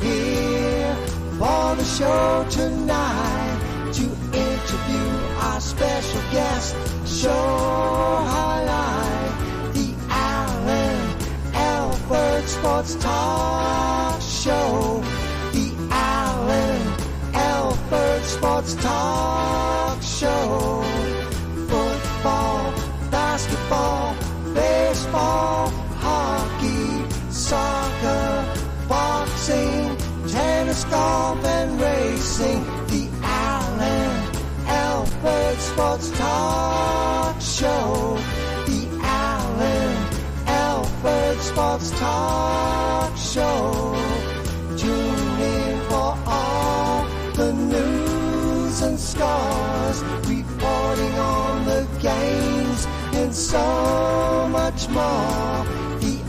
here for the show tonight to interview our special guest. Show highlight the Alford Sports Talk Show. The Alford Sports Talk Show. Football, basketball, baseball, hockey, soccer, boxing, tennis, golf, and racing. The Alford Sports Talk Show. The Alford Sports Talk Show. Tune in for all the news and scores, reporting on the games and so much more. The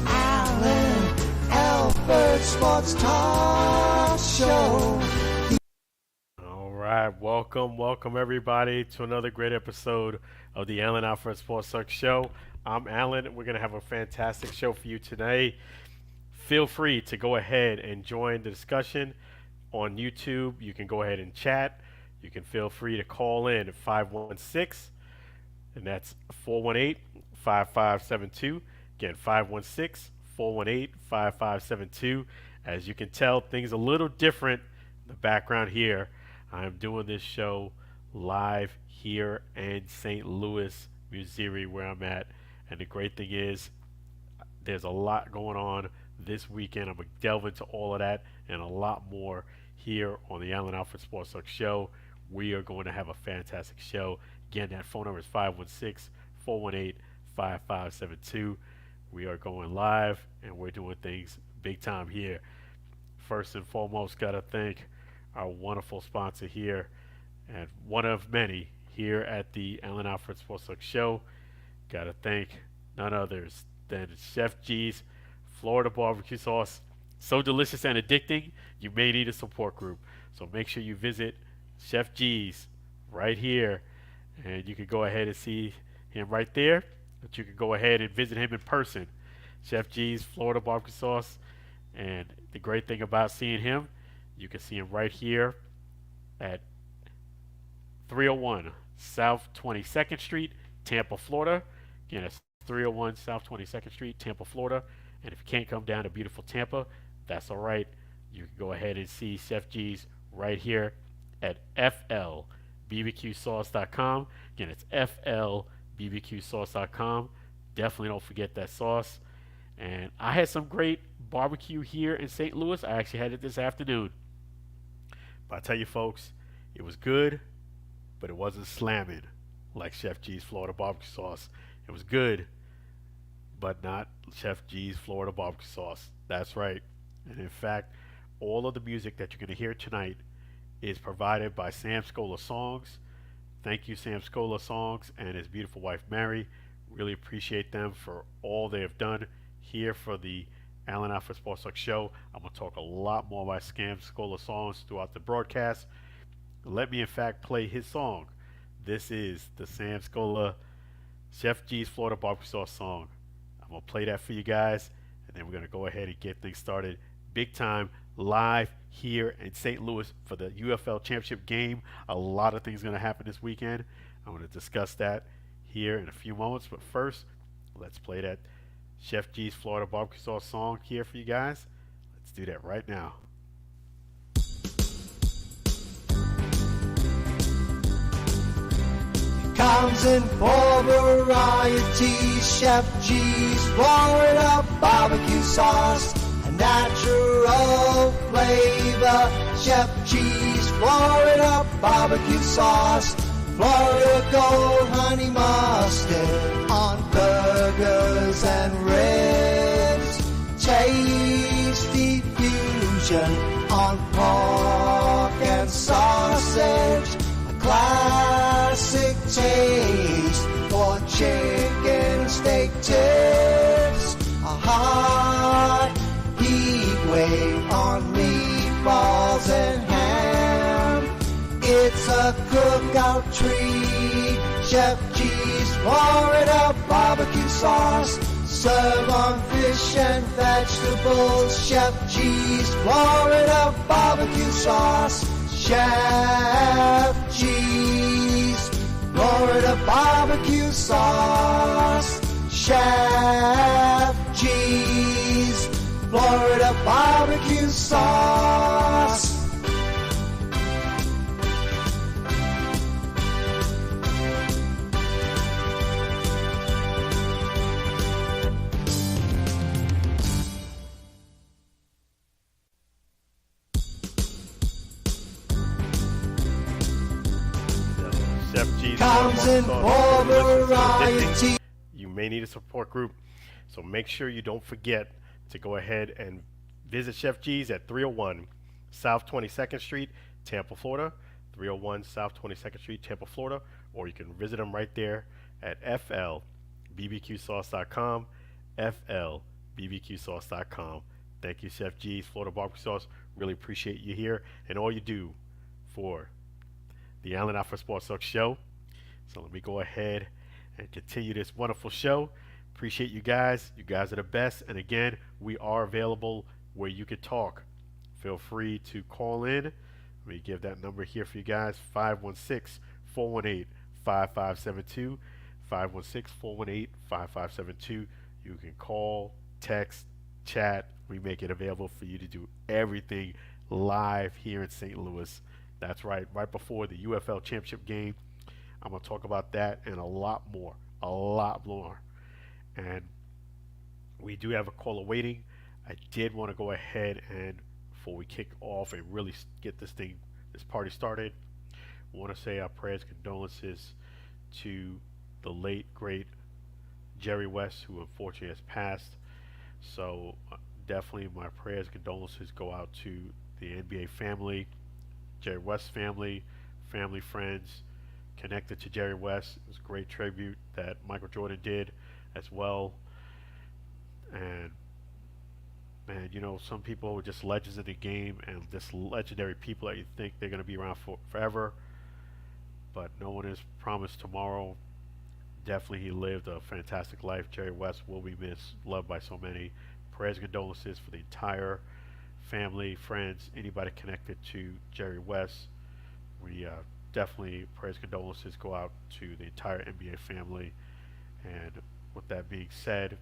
Alford Sports Talk Show. All right, welcome everybody to another great episode of the Alford Sports Talk Show. I'm Alan. We're going to have a fantastic show for you today. Feel free to go ahead and join the discussion on YouTube. You can go ahead and chat. You can feel free to call in at 516, and that's 418-5572. Again, 516-418-5572. As you can tell, things are a little different in the background here. I am doing this show live here in St. Louis, Missouri, where I'm at. And the great thing is, there's a lot going on this weekend. I'm going to delve into all of that and a lot more here on the Alford Sports Talk Show. We are going to have a fantastic show. Again, that phone number is 516-418-5572. We are going live, and we're doing things big time here. First and foremost, got to thank our wonderful sponsor here, and one of many here at the Alford Sports Talk Show. Got to thank none others than Chef G's Florida barbecue sauce. So delicious and addicting, you may need a support group. So make sure you visit Chef G's right here, and you can go ahead and see him right there. But you can go ahead and visit him in person. Chef G's Florida barbecue sauce. And the great thing about seeing him, you can see him right here at 301 South 22nd Street, Tampa, Florida. Again, it's 301 South 22nd Street, Tampa, Florida. And if you can't come down to beautiful Tampa, that's all right. You can go ahead and see Chef G's right here at flbbqsauce.com. Again, it's flbbqsauce.com. Definitely don't forget that sauce. And I had some great barbecue here in St. Louis. I actually had it this afternoon. But I tell you, folks, it was good, but it wasn't slamming like Chef G's Florida barbecue sauce. It was good, but not Chef G's Florida barbecue sauce. That's right. And in fact, all of the music that you're going to hear tonight is provided by Sam Scola Songs. Thank you, Sam Scola Songs, and his beautiful wife, Mary. Really appreciate them for all they have done here for the Alford Sports Talk Show. I'm going to talk a lot more about Sam Scola Songs throughout the broadcast. Let me, in fact, play his song. This is the Sam Scola Chef G's Florida barbecue sauce song. I'm going to play that for you guys, and then we're going to go ahead and get things started big time live here in St. Louis for the UFL championship game. A lot of things going to happen this weekend. I'm going to discuss that here in a few moments, but first, let's play that Chef G's Florida barbecue sauce song here for you guys. Let's do that right now. Comes in four varieties. Chef G's Florida barbecue sauce, a natural flavor. Chef G's Florida barbecue sauce, Florida Gold Honey Mustard on burgers and ribs. Tasty fusion on pork and sausage. A classic taste for chicken steak tips. A hot heat wave on meatballs and ham. It's a cookout treat. Chef G's Florida barbecue sauce, Serve on fish and vegetables. Chef G's Florida barbecue sauce. Chef G's Florida barbecue sauce. Chef G's Florida barbecue sauce. Chef G's Comes in for variety. You may need a support group, so make sure you don't forget to go ahead and visit Chef G's at 301 South 22nd Street, Tampa, Florida. 301 South 22nd Street, Tampa, Florida. Or you can visit them right there at flbbqsauce.com. flbbqsauce.com. Thank you, Chef G's Florida Barbecue Sauce. Really appreciate you here and all you do for the Allen Alford Sports Talk Show. So let me go ahead and continue this wonderful show. Appreciate you guys. You guys are the best. And again, we are available where you can talk. Feel free to call in. Let me give that number here for you guys. 516-418-5572. 516-418-5572. You can call, text, chat. We make it available for you to do everything live here in St. Louis. That's right. Right before the UFL championship game. I'm going to talk about that and a lot more. A lot more. And we do have a caller waiting. I did want to go ahead and, before we kick off and really get this party started, I want to say our prayers, condolences to the late, great Jerry West, who unfortunately has passed. So definitely my prayers, condolences go out to the NBA family, Jerry West family, friends connected to Jerry West. It was a great tribute that Michael Jordan did as well. And man, you know, some people are just legends in the game and just legendary people that you think they're going to be around for forever, but no one is promised tomorrow. Definitely he lived a fantastic life. Jerry West will be missed, loved by so many. Prayers and condolences for the entire family, friends, anybody connected to Jerry West. We definitely, prayers and condolences go out to the entire NBA family. And with that being said,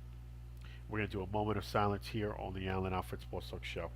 we're going to do a moment of silence here on the Allen Alford Sports Talk Show.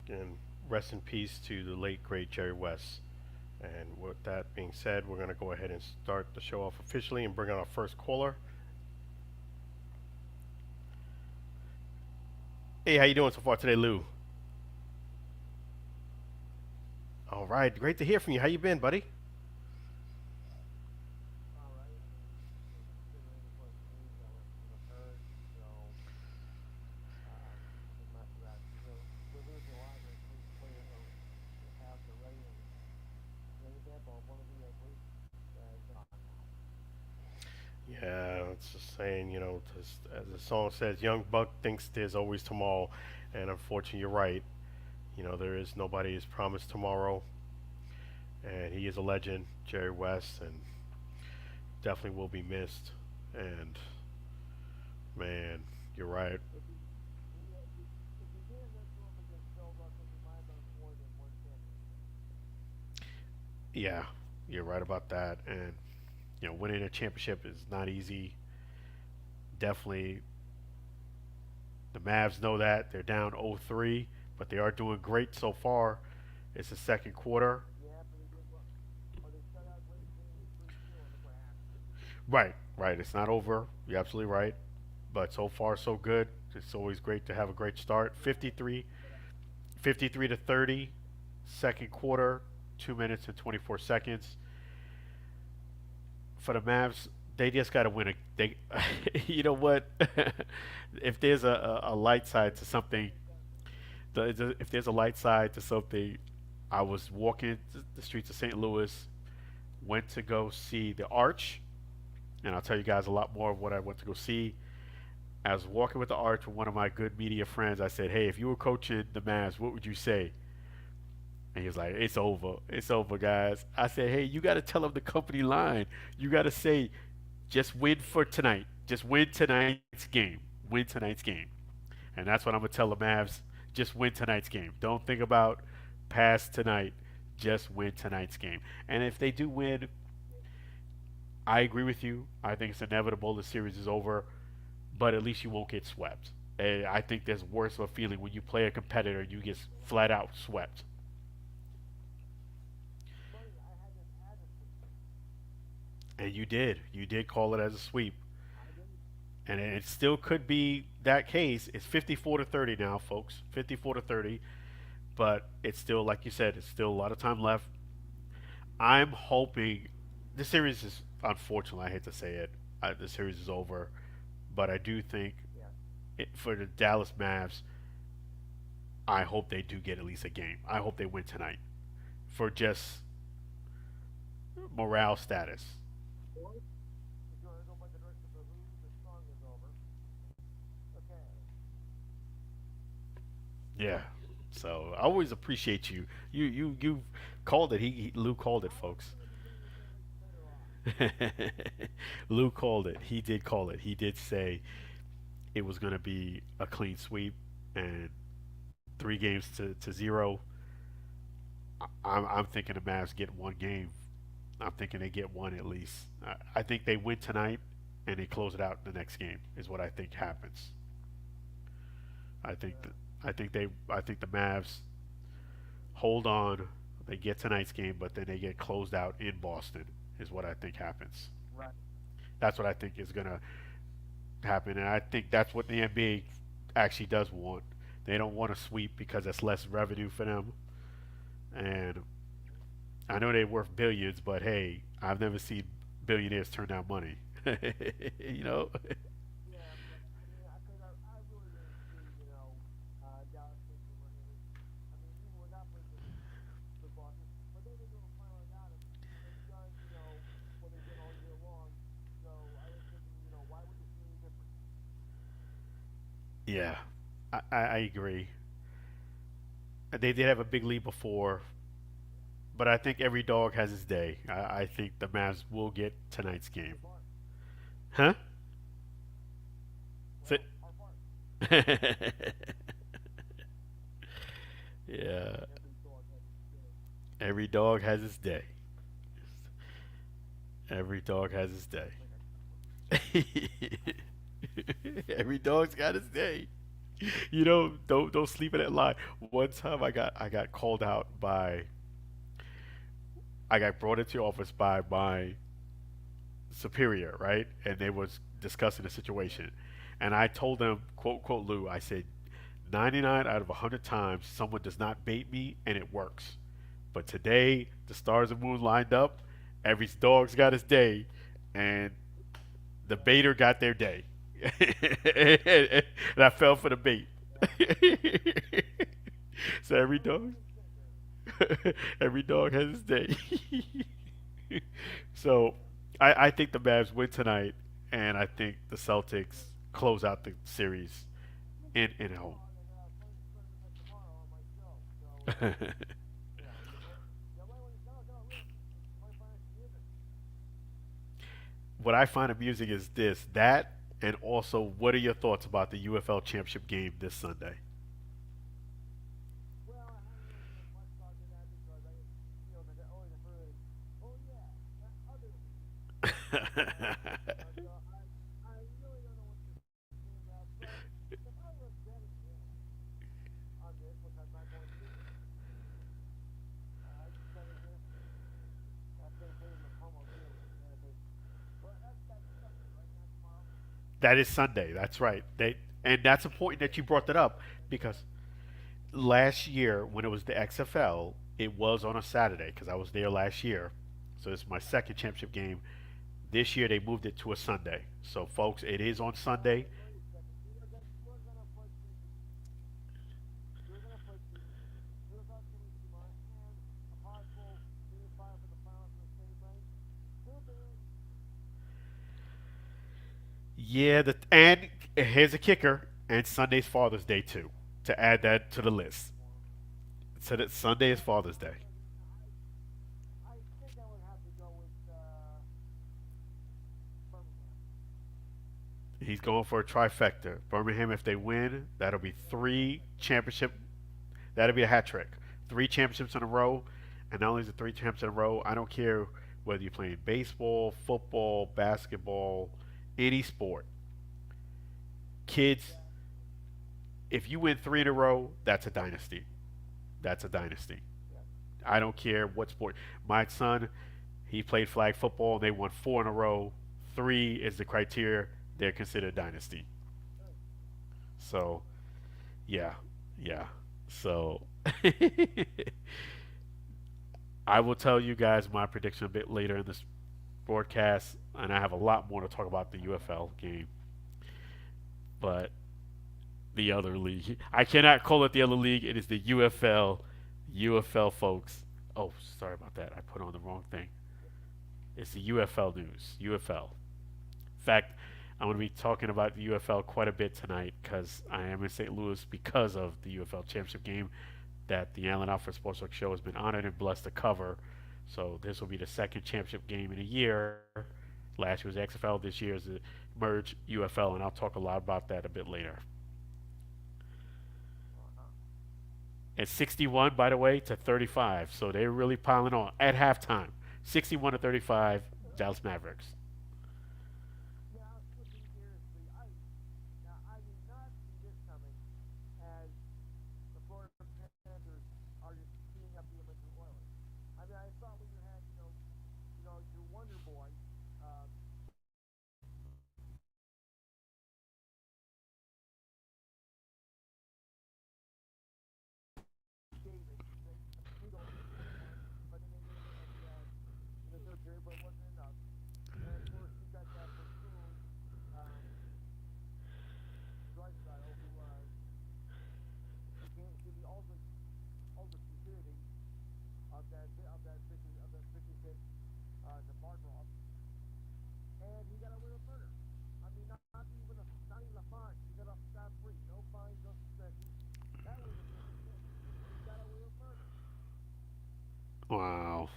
And rest in peace to the late, great Jerry West. And with that being said, we're going to go ahead and start the show off officially and bring on our first caller. Hey, how you doing so far today, Lou? All right, great to hear from you. How you been, buddy? Yeah, it's just saying, you know, just, as the song says, young buck thinks there's always tomorrow, and unfortunately, you're right. You know, there is nobody is promised tomorrow, and he is a legend, Jerry West, and definitely will be missed. And man, you're right. Yeah, you're right about that. And winning a championship is not easy. Definitely, the Mavs know that they're down 0-3, but they are doing great so far. It's the second quarter. Right, right. It's not over. You're absolutely right. But so far, so good. It's always great to have a great start. 53 to 30, second quarter, 2 minutes and 24 seconds. For the Mavs, they just got to win. You know what? If there's a light side to something, if there's a light side to something, I was walking the streets of St. Louis, went to go see the Arch, and I'll tell you guys a lot more of what I went to go see. I was walking with the Arch with one of my good media friends. I said, "Hey, if you were coaching the Mavs, what would you say?" And he was like, "It's over. It's over, guys." I said, "Hey, you got to tell them the company line. You got to say, just win for tonight. Just win tonight's game. Win tonight's game." And that's what I'm going to tell the Mavs. Just win tonight's game. Don't think about past tonight. Just win tonight's game. And if they do win, I agree with you. I think it's inevitable the series is over, but at least you won't get swept. And I think there's worse of a feeling when you play a competitor and you get flat out swept. And you did. You did call it as a sweep. And it still could be that case. It's 54 to 30 now, folks. 54 to 30. But it's still, like you said, it's still a lot of time left. I'm hoping the series is, unfortunately, I hate to say it, the series is over. But I do think for the Dallas Mavs, I hope they do get at least a game. I hope they win tonight for just morale status. Yeah. So I always appreciate you. You called it. Lou called it, folks. Lou called it. He did call it. He did say it was going to be a clean sweep and 3 games to zero. I'm thinking the Mavs get one game. I'm thinking they get one at least. I think they win tonight and they close it out in the next game is what I think happens. I think that I think the Mavs hold on. They get tonight's game, but then they get closed out in Boston. Is what I think happens. That's what I think is gonna happen, and I think that's what the NBA actually does want. They don't want to sweep because that's less revenue for them. And I know they're worth billions, but hey, I've never seen billionaires turn down money. you know. Yeah, I agree. They did have a big lead before, but I think every dog has his day. I think the Mavs will get tonight's game. Huh? Sit. Yeah. Every dog has his day. Every dog has his day. Every dog's got his day. Don't sleep in that lie. One time I got called out by I got brought into the office by my superior, right? And they was discussing the situation. And I told them, quote, quote, Lou, I said, 99 out of 100 times someone does not bait me and it works. But today, the stars and moon lined up. Every dog's got his day. And the baiter got their day. And I fell for the bait. So every dog has his day. So I think the Mavs win tonight, and I think the Celtics close out the series in home. What I find amusing is that, and also, what are your thoughts about the UFL championship game this Sunday? That is Sunday. That's right. And that's important that you brought that up because last year when it was the XFL, it was on a Saturday because I was there last year. So it's my second championship game. This year they moved it to a Sunday. So folks, it is on Sunday. Yeah, and here's a kicker. And Sunday's Father's Day too. To add that to the list. So that Sunday is Father's Day. He's going for a trifecta. Birmingham, if they win, that'll be three championship. That'll be a hat trick. Three championships in a row, and not only is it three championships in a row, I don't care whether you're playing baseball, football, basketball, any sport. Kids, if you win three in a row, that's a dynasty. That's a dynasty. I don't care what sport. My son, he played flag football, and they won four in a row. Three is the criteria. They're considered dynasty. So, yeah, yeah. So, I will tell you guys my prediction a bit later in this broadcast, and I have a lot more to talk about the UFL game. But the other league, I cannot call it the other league. It is the UFL. UFL, folks. Oh, sorry about that. I put on the wrong thing. It's the UFL news. UFL. In fact, I'm going to be talking about the UFL quite a bit tonight because I am in St. Louis because of the UFL championship game that the Alford Sports Talk Show has been honored and blessed to cover. So this will be the second championship game in a year. Last year was XFL. This year is the merge UFL, and I'll talk a lot about that a bit later. And 61, by the way, to 35. So they're really piling on at halftime. 61 to 35, Dallas Mavericks. Wow.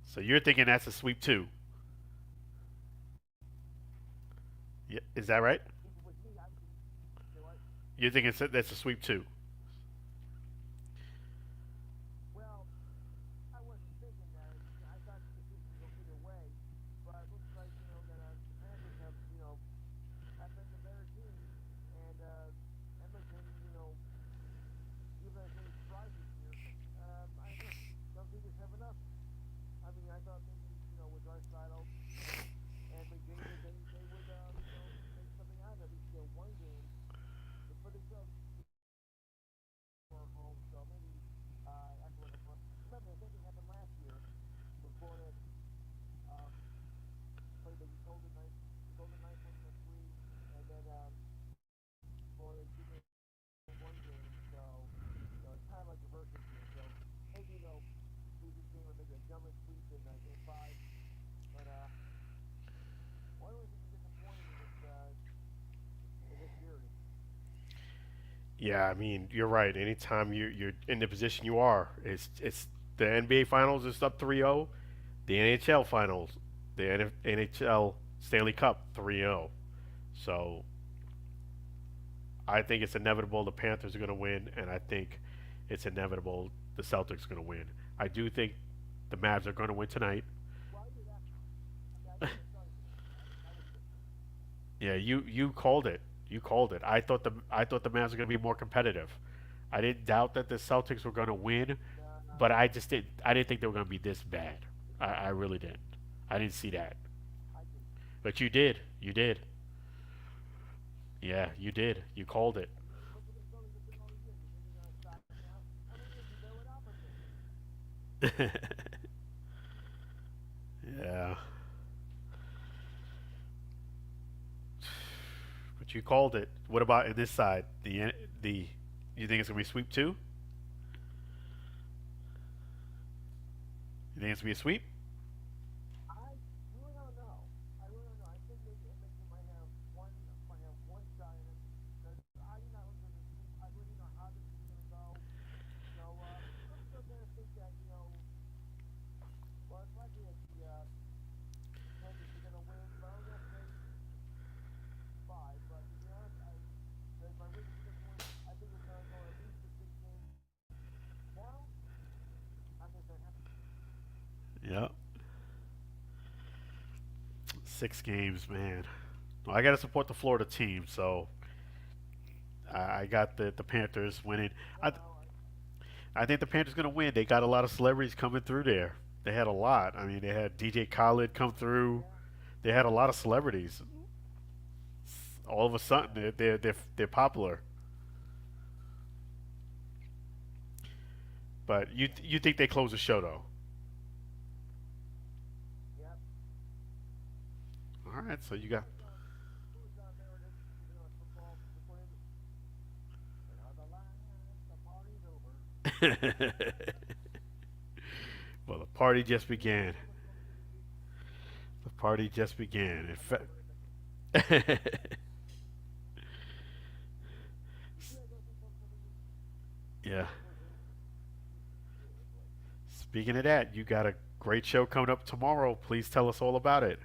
So you're thinking that's a sweep too? Yeah, is that right? You're thinking that's a sweep too? Yeah, I mean you're right. Anytime you're in the position you are, it's the NBA Finals is up 3-0, the NHL Finals, the NHL Stanley Cup 3-0. So I think it's inevitable the Panthers are going to win, and I think it's inevitable the Celtics are going to win. I do think The Mavs are going to win tonight. Yeah, you called it. You called it. I thought the Mavs were going to be more competitive. I didn't doubt that the Celtics were going to win, but I didn't think they were going to be this bad. I really didn't. I didn't see that. But you did. You did. Yeah, you did. You called it. Yeah. But you called it. What about in this side? The you think it's gonna be sweep two? You think it's gonna be a sweep? Yep. 6 games, man. Well, I gotta support the Florida team, so I got the Panthers winning. I I think the Panthers gonna win. They got a lot of celebrities coming through there. They had a lot. I mean, they had DJ Khaled come through. They had a lot of celebrities. All of a sudden, they're popular. But you think they close the show though? All right, so you got. Well, the party just began. The party just began. In fact, yeah. Speaking of that, you got a great show coming up tomorrow. Please tell us all about it.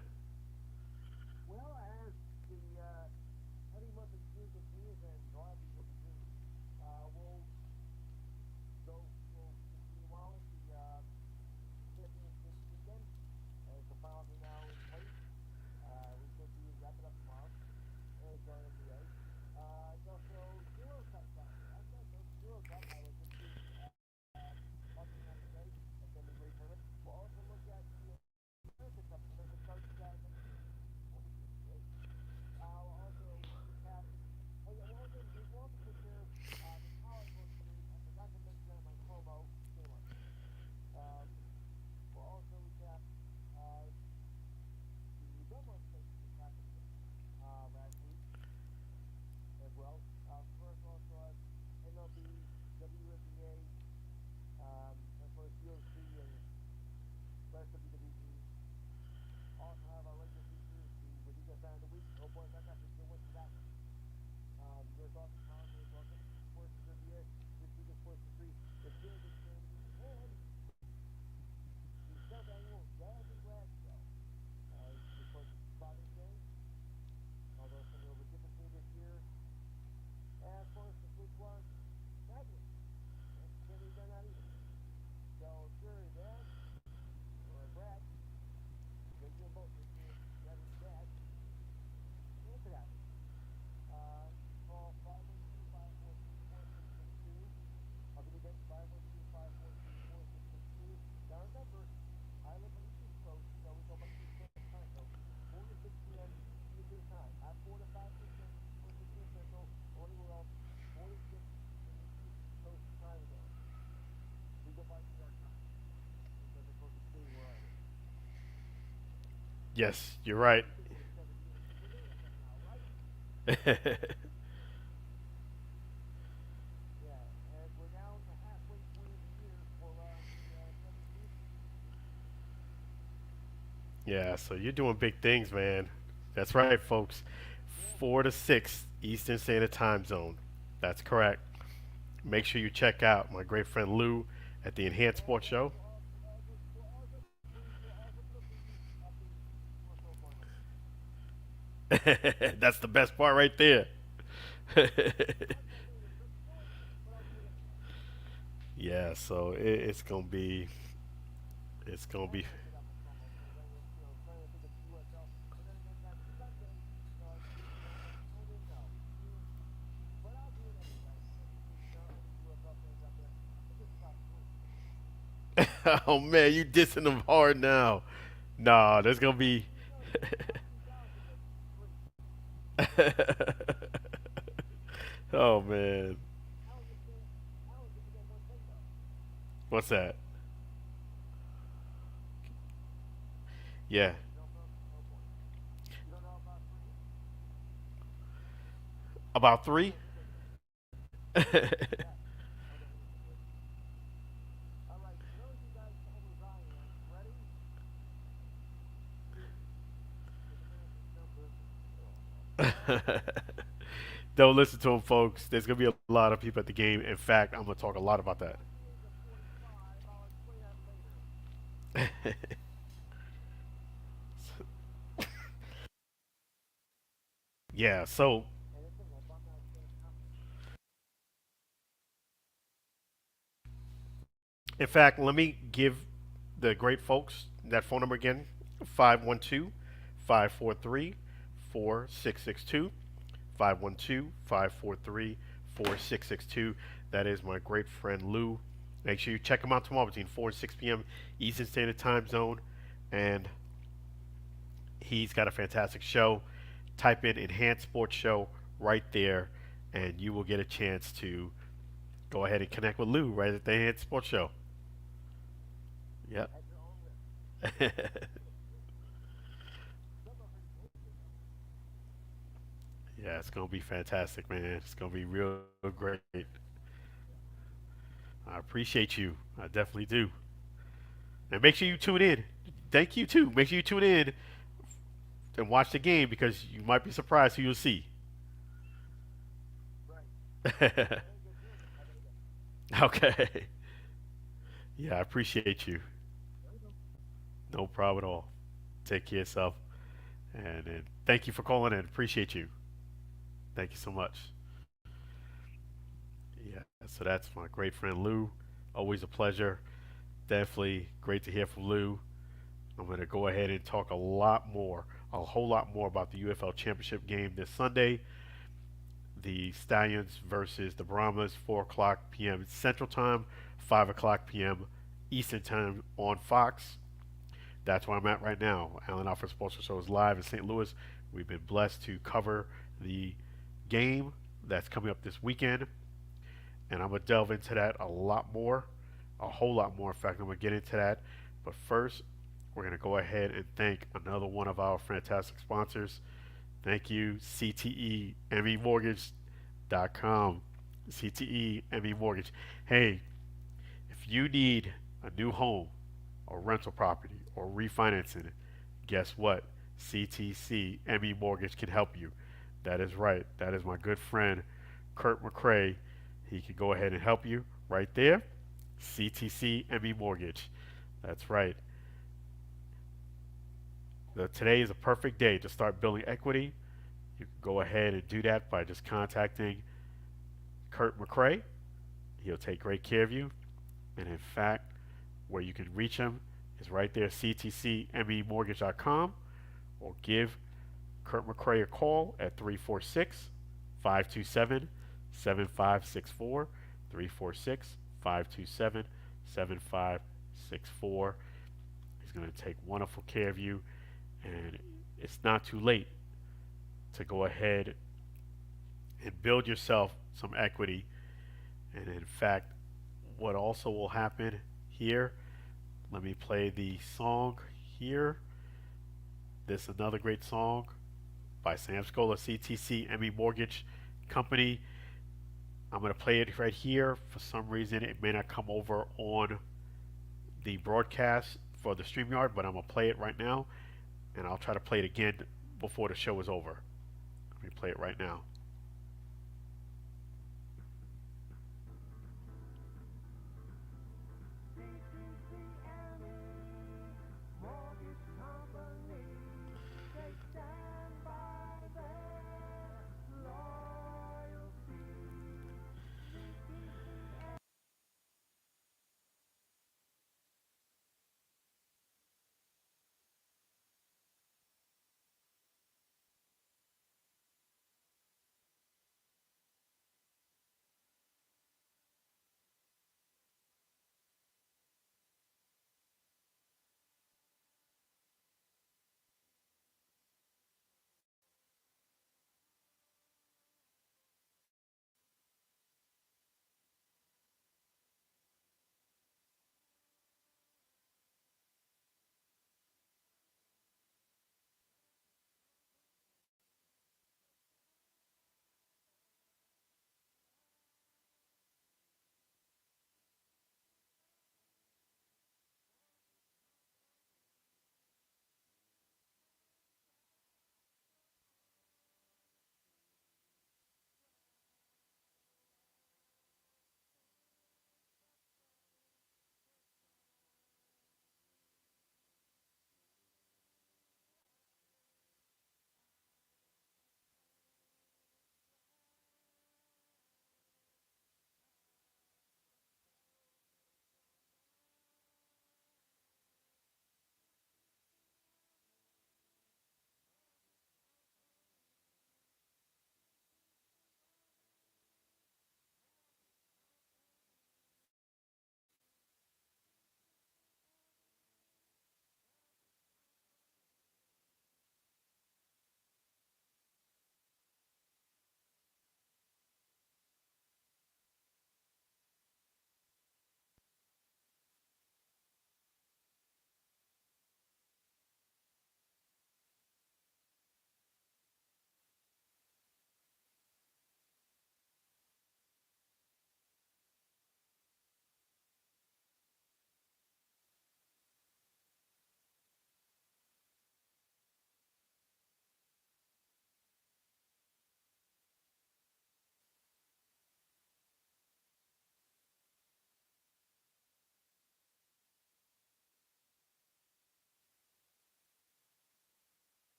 Yes, you're right. Yeah, so you're doing big things, man. That's right, folks. 4 to 6 Eastern Standard Time Zone. That's correct. Make sure you check out my great friend Lou at the Enhanced Sports Show. That's the best part right there. Yeah, so it's gonna be It's gonna be. Oh man, you dissing them hard now. Nah, there's gonna be. Oh man, what's that? Yeah, about three. Don't listen to him, folks. There's gonna be a lot of people at the game. In fact, I'm gonna talk a lot about that. Yeah. So, in fact, let me give the great folks that phone number again: 512-543-4662. 512-543-4662. That is my great friend Lou. Make sure you check him out tomorrow between 4 and 6 p.m. Eastern Standard Time Zone. And he's got a fantastic show. Type in Enhanced Sports Show right there, and you will get a chance to go ahead and connect with Lou right at the Enhanced Sports Show. Yep. Yeah, it's gonna be fantastic, man. It's gonna be real great. I appreciate you. I definitely do. And make sure you tune in. Thank you too. Make sure you tune in and watch the game because you might be surprised who you'll see. Okay. Yeah, I appreciate you. No problem at all. Take care of yourself. And thank you for calling in. Appreciate you. Thank you so much. Yeah, so that's my great friend Lou. Always a pleasure. Definitely great to hear from Lou. I'm going to go ahead and talk a whole lot more about the UFL championship game this Sunday. The Stallions versus the Brahmas, 4 o'clock p.m. Central Time, 5 o'clock p.m. Eastern Time on Fox. That's where I'm at right now. Allen Alford Sports Show is live in St. Louis. We've been blessed to cover the game that's coming up this weekend, and I'm going to delve into that a lot more, a whole lot more. In fact, I'm going to get into that. But first, we're going to go ahead and thank another one of our fantastic sponsors. Thank you, CTE ME Mortgage.com. CTE ME Mortgage. Hey, if you need a new home or rental property or refinancing it, guess what? CTC ME Mortgage can help you. That is right. That is my good friend Kurt McCrae. He can go ahead and help you right there. CTC ME Mortgage. That's right. Today is a perfect day to start building equity. You can go ahead and do that by just contacting Kurt McCrae. He'll take great care of you. And in fact, where you can reach him is right there, ctcmemortgage.com, or give Kurt McCrae a call at 346 527 7564. 346 527 7564. He's going to take wonderful care of you, and it's not too late to go ahead and build yourself some equity. And in fact, what also will happen here, let me play the song here. This is another great song by Sam Scola, CTC ME Mortgage Company. I'm going to play it right here. For some reason, it may not come over on the broadcast for the StreamYard, but I'm going to play it right now, and I'll try to play it again before the show is over. Let me play it right now.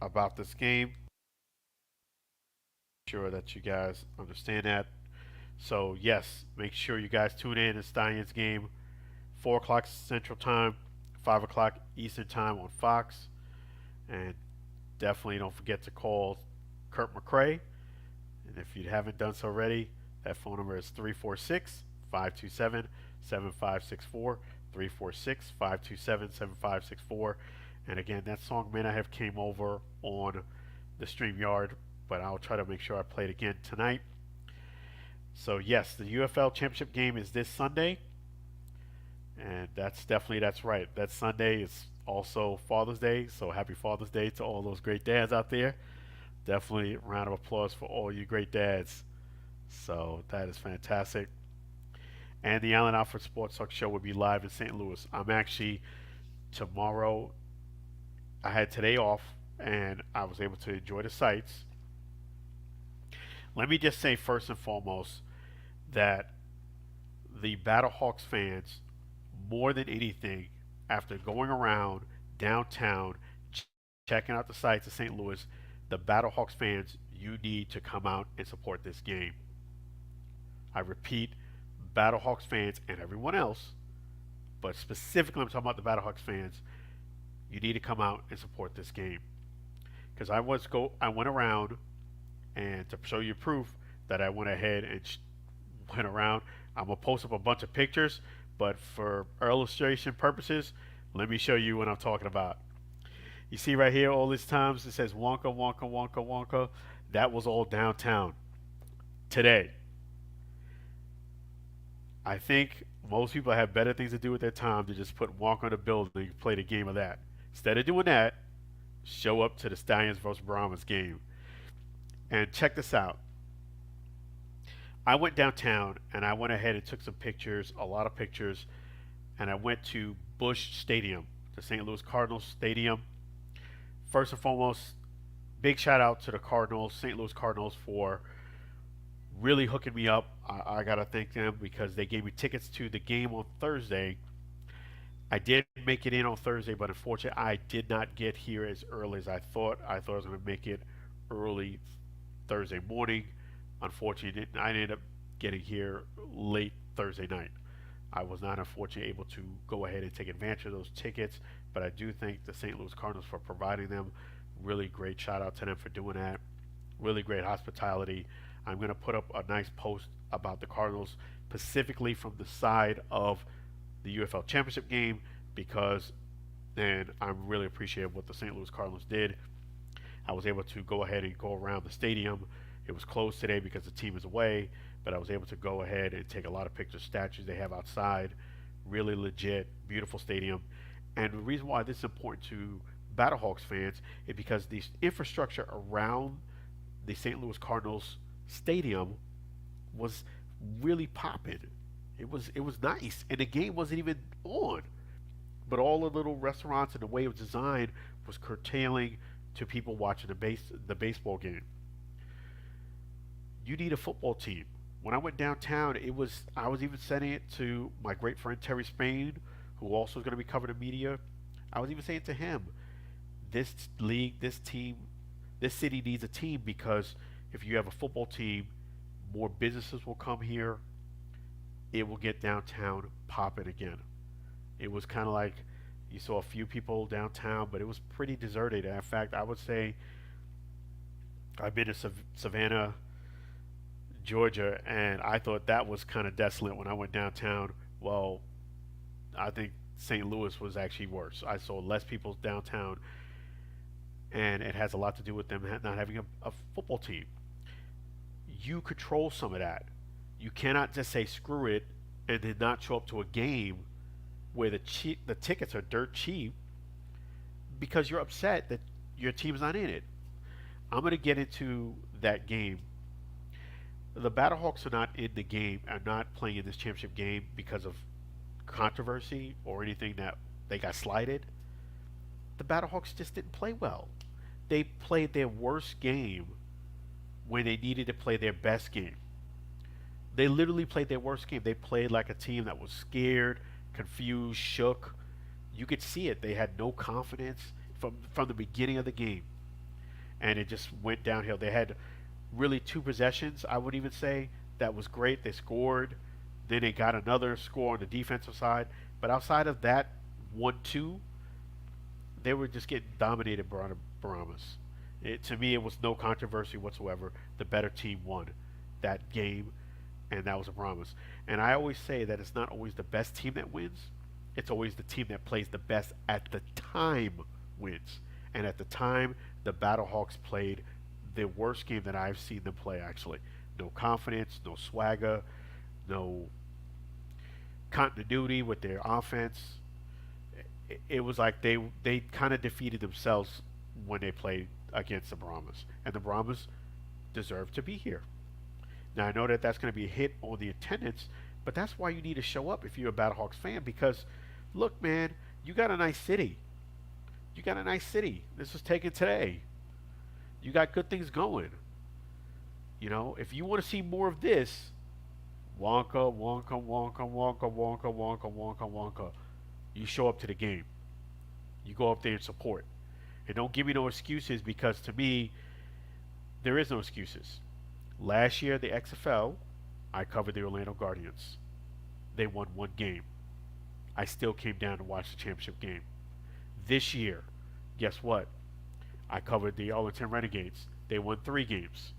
about this game. Sure that you guys understand that. So yes, make sure you guys tune in to Stallions game, 4 o'clock Central Time, 5 o'clock Eastern Time on Fox, and definitely don't forget to call Kurt McCrae. And if you haven't done so already, that phone number is 346-527-7564, 346-527-7564. And again, that song may not have came over on the StreamYard, but I'll try to make sure I play it again tonight. So yes, the UFL championship game is this Sunday, and that's right. That Sunday is also Father's Day, so happy Father's Day to all those great dads out there. Definitely a round of applause for all you great dads. So that is fantastic. And the Alford Sports Talk Show will be live in St. Louis. I'm actually tomorrow. I had today off, and I was able to enjoy the sights. Let me just say first and foremost that the Battlehawks fans, more than anything, after going around downtown, checking out the sights of St. Louis, the Battlehawks fans, you need to come out and support this game. I repeat, Battlehawks fans and everyone else, but specifically I'm talking about the Battlehawks fans, you need to come out and support this game. Because I went around, and to show you proof that I went ahead and went around, I'm going to post up a bunch of pictures, but for illustration purposes, let me show you what I'm talking about. You see right here, all these times it says Wonka, Wonka, Wonka, Wonka. That was all downtown today. I think most people have better things to do with their time to just put Wonka in the building and play the game of that. Instead of doing that, show up to the Stallions vs. Brahmas game. And check this out. I went downtown and I went ahead and took some pictures, a lot of pictures, and I went to Busch Stadium, the St. Louis Cardinals Stadium. First and foremost, big shout out to the Cardinals, St. Louis Cardinals, for really hooking me up. I got to thank them because they gave me tickets to the game on Thursday. I did make it in on Thursday, but unfortunately, I did not get here as early as I thought. I thought I was going to make it early Thursday morning. Unfortunately, I ended up getting here late Thursday night. I was not unfortunately able to go ahead and take advantage of those tickets, but I do thank the St. Louis Cardinals for providing them. Really great shout out to them for doing that. Really great hospitality. I'm going to put up a nice post about the Cardinals, specifically from the side of the UFL championship game, because then I'm really appreciative of what the St. Louis Cardinals did. I was able to go ahead and go around the stadium. It was closed today because the team is away, but I was able to go ahead and take a lot of pictures, statues they have outside. Really legit, beautiful stadium. And the reason why this is important to Battlehawks fans is because the infrastructure around the St. Louis Cardinals stadium was really popping. It was nice, and the game wasn't even on. But all the little restaurants and the way it was designed was curtailing to people watching the baseball game. You need a football team. When I went downtown, I was even sending it to my great friend Terry Spain, who also is going to be covering the media. I was even saying to him, this league, this team, this city needs a team, because if you have a football team, more businesses will come here. It will get downtown popping again. It was kind of like you saw a few people downtown, but it was pretty deserted. In fact, I would say I've been to Savannah, Georgia, and I thought that was kind of desolate when I went downtown. Well, I think St. Louis was actually worse. I saw less people downtown, and it has a lot to do with them not having a football team. You control some of that. You cannot just say screw it and then not show up to a game where the tickets are dirt cheap because you're upset that your team's not in it. I'm going to get into that game. The Battlehawks are not in the game, are not playing in this championship game because of controversy or anything that they got slighted. The Battlehawks just didn't play well. They played their worst game when they needed to play their best game. They literally played their worst game. They played like a team that was scared, confused, shook. You could see it. They had no confidence from the beginning of the game. and it just went downhill. They had really two possessions, I would even say, that was great. They scored, then they got another score on the defensive side. But outside of that 1-2, they were just getting dominated by the Brahmas. To me, it was no controversy whatsoever. The better team won that game, and that was the Brahmas. And I always say that it's not always the best team that wins. It's always the team that plays the best at the time wins. And at the time, the Battlehawks played the worst game that I've seen them play, actually. No confidence, no swagger, no continuity with their offense. It was like they kind of defeated themselves when they played against the Brahmas. And the Brahmas deserve to be here. Now, I know that that's going to be a hit on the attendance, but that's why you need to show up if you're a Battlehawks fan, because, look, man, you got a nice city. You got a nice city. This was taken today. You got good things going. You know, if you want to see more of this, Wonka, Wonka, Wonka, Wonka, Wonka, Wonka, Wonka, Wonka, you show up to the game. You go up there and support. And don't give me no excuses, because to me, there is no excuses. Last year, the XFL, I covered the Orlando Guardians. They won one game. I still came down to watch the championship game. This year, guess what? I covered the Arlington Renegades. They won 3 games.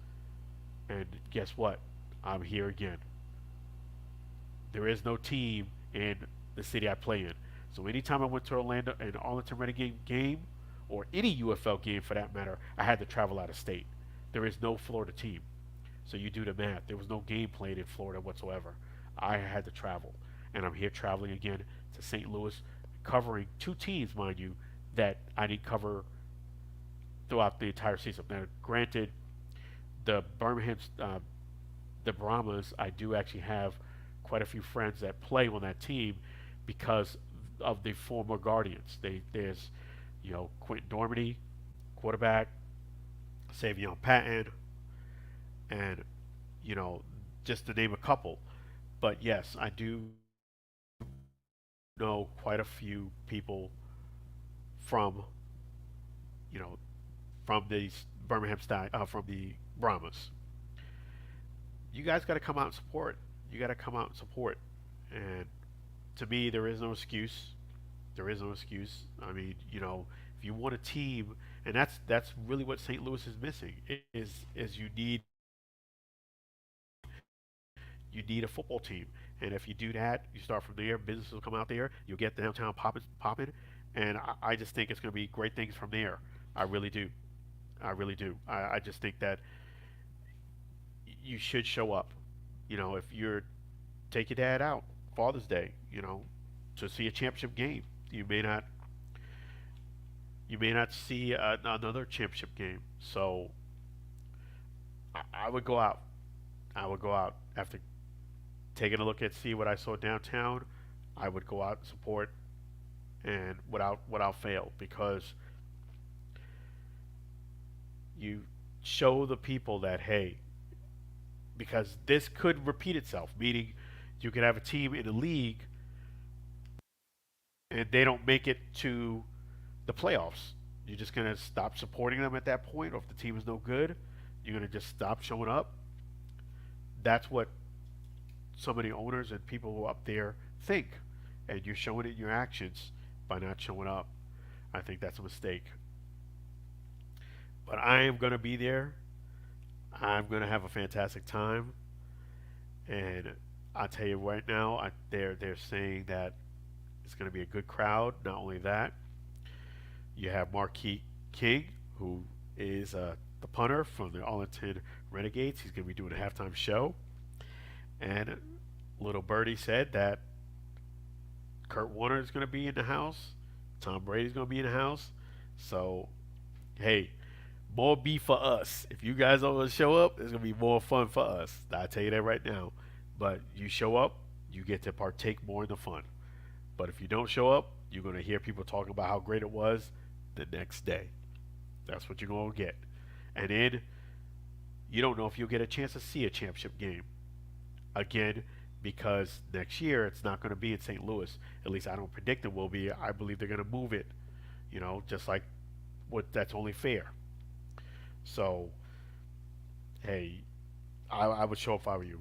And guess what? I'm here again. There is no team in the city I play in. So anytime I went to Orlando, an Arlington Renegade game, or any UFL game for that matter, I had to travel out of state. There is no Florida team. So you do the math. There was no game played in Florida whatsoever. I had to travel. And I'm here traveling again to St. Louis, covering 2 teams, mind you, that I didn't cover throughout the entire season. Now, granted, the the Brahmas, I do actually have quite a few friends that play on that team because of the former Guardians. There's, Quentin Dormady, quarterback, Savion Patton, and, just to name a couple. But yes, I do know quite a few people from, from these from the Brahmas. You guys got to come out and support. You got to come out and support. And to me, there is no excuse. There is no excuse. I mean, if you want a team, and that's really what St. Louis is missing, is you need a football team. And if you do that, you start from there. Business will come out there. You'll get downtown popping, and I just think it's going to be great things from there. I really do. I really do. I just think that you should show up. If you're take your dad out Father's Day, to see a championship game. You may not see another championship game. So I would go out. I would go out after taking a look at see what I saw downtown. I would go out and support, and without fail, because you show the people that, hey, because this could repeat itself, meaning you could have a team in the league and they don't make it to the playoffs. You're just going to stop supporting them at that point, or if the team is no good, you're going to just stop showing up. That's what some of the owners and people who are up there think, and you're showing it in your actions by not showing up. I think that's a mistake. But I am going to be there. I'm going to have a fantastic time. And I'll tell you right now, they're saying that it's going to be a good crowd. Not only that, you have Marquis King, who is the punter from the Arlington Renegades. He's going to be doing a halftime show. And Little Birdie said that Kurt Warner is going to be in the house. Tom Brady is going to be in the house. So, hey, more beef for us. If you guys don't show up, it's going to be more fun for us. I'll tell you that right now. But you show up, you get to partake more in the fun. But if you don't show up, you're going to hear people talking about how great it was the next day. That's what you're going to get. And then you don't know if you'll get a chance to see a championship game again, because next year it's not going to be in St. Louis. At least I don't predict it will be. I believe they're going to move it, just like that's only fair. So, hey, I would show up if I were you.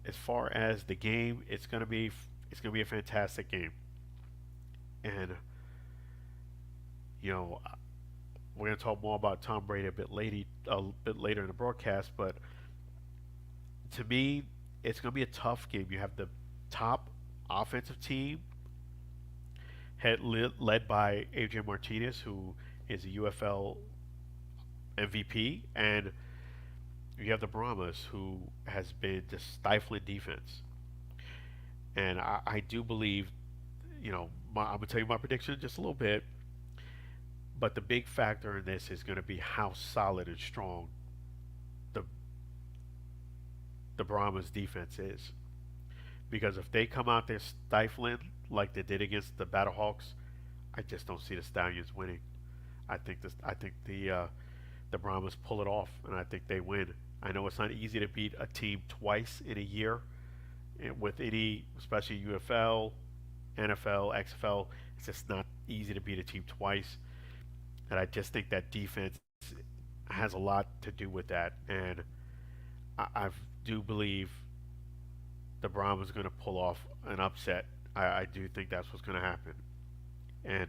As far as the game, it's gonna be a fantastic game, and you know we're gonna talk more about Tom Brady a bit later in the broadcast. But to me, it's gonna be a tough game. You have the top offensive team led by Adrian Martinez, who is a UFL MVP, and you have the Brahmas, who has been just stifling defense. And I do believe, I'm gonna tell you my prediction in just a little bit. But the big factor in this is going to be how solid and strong the the Brahmas defense is. Because if they come out there stifling like they did against the Battlehawks, I just don't see the Stallions winning. I think the Brahmas pull it off, and I think they win. I know it's not easy to beat a team twice in a year with any, especially UFL, NFL, XFL. It's just not easy to beat a team twice, and I just think that defense has a lot to do with that. And I do believe the Brahmas are going to pull off an upset. I do think that's what's going to happen, and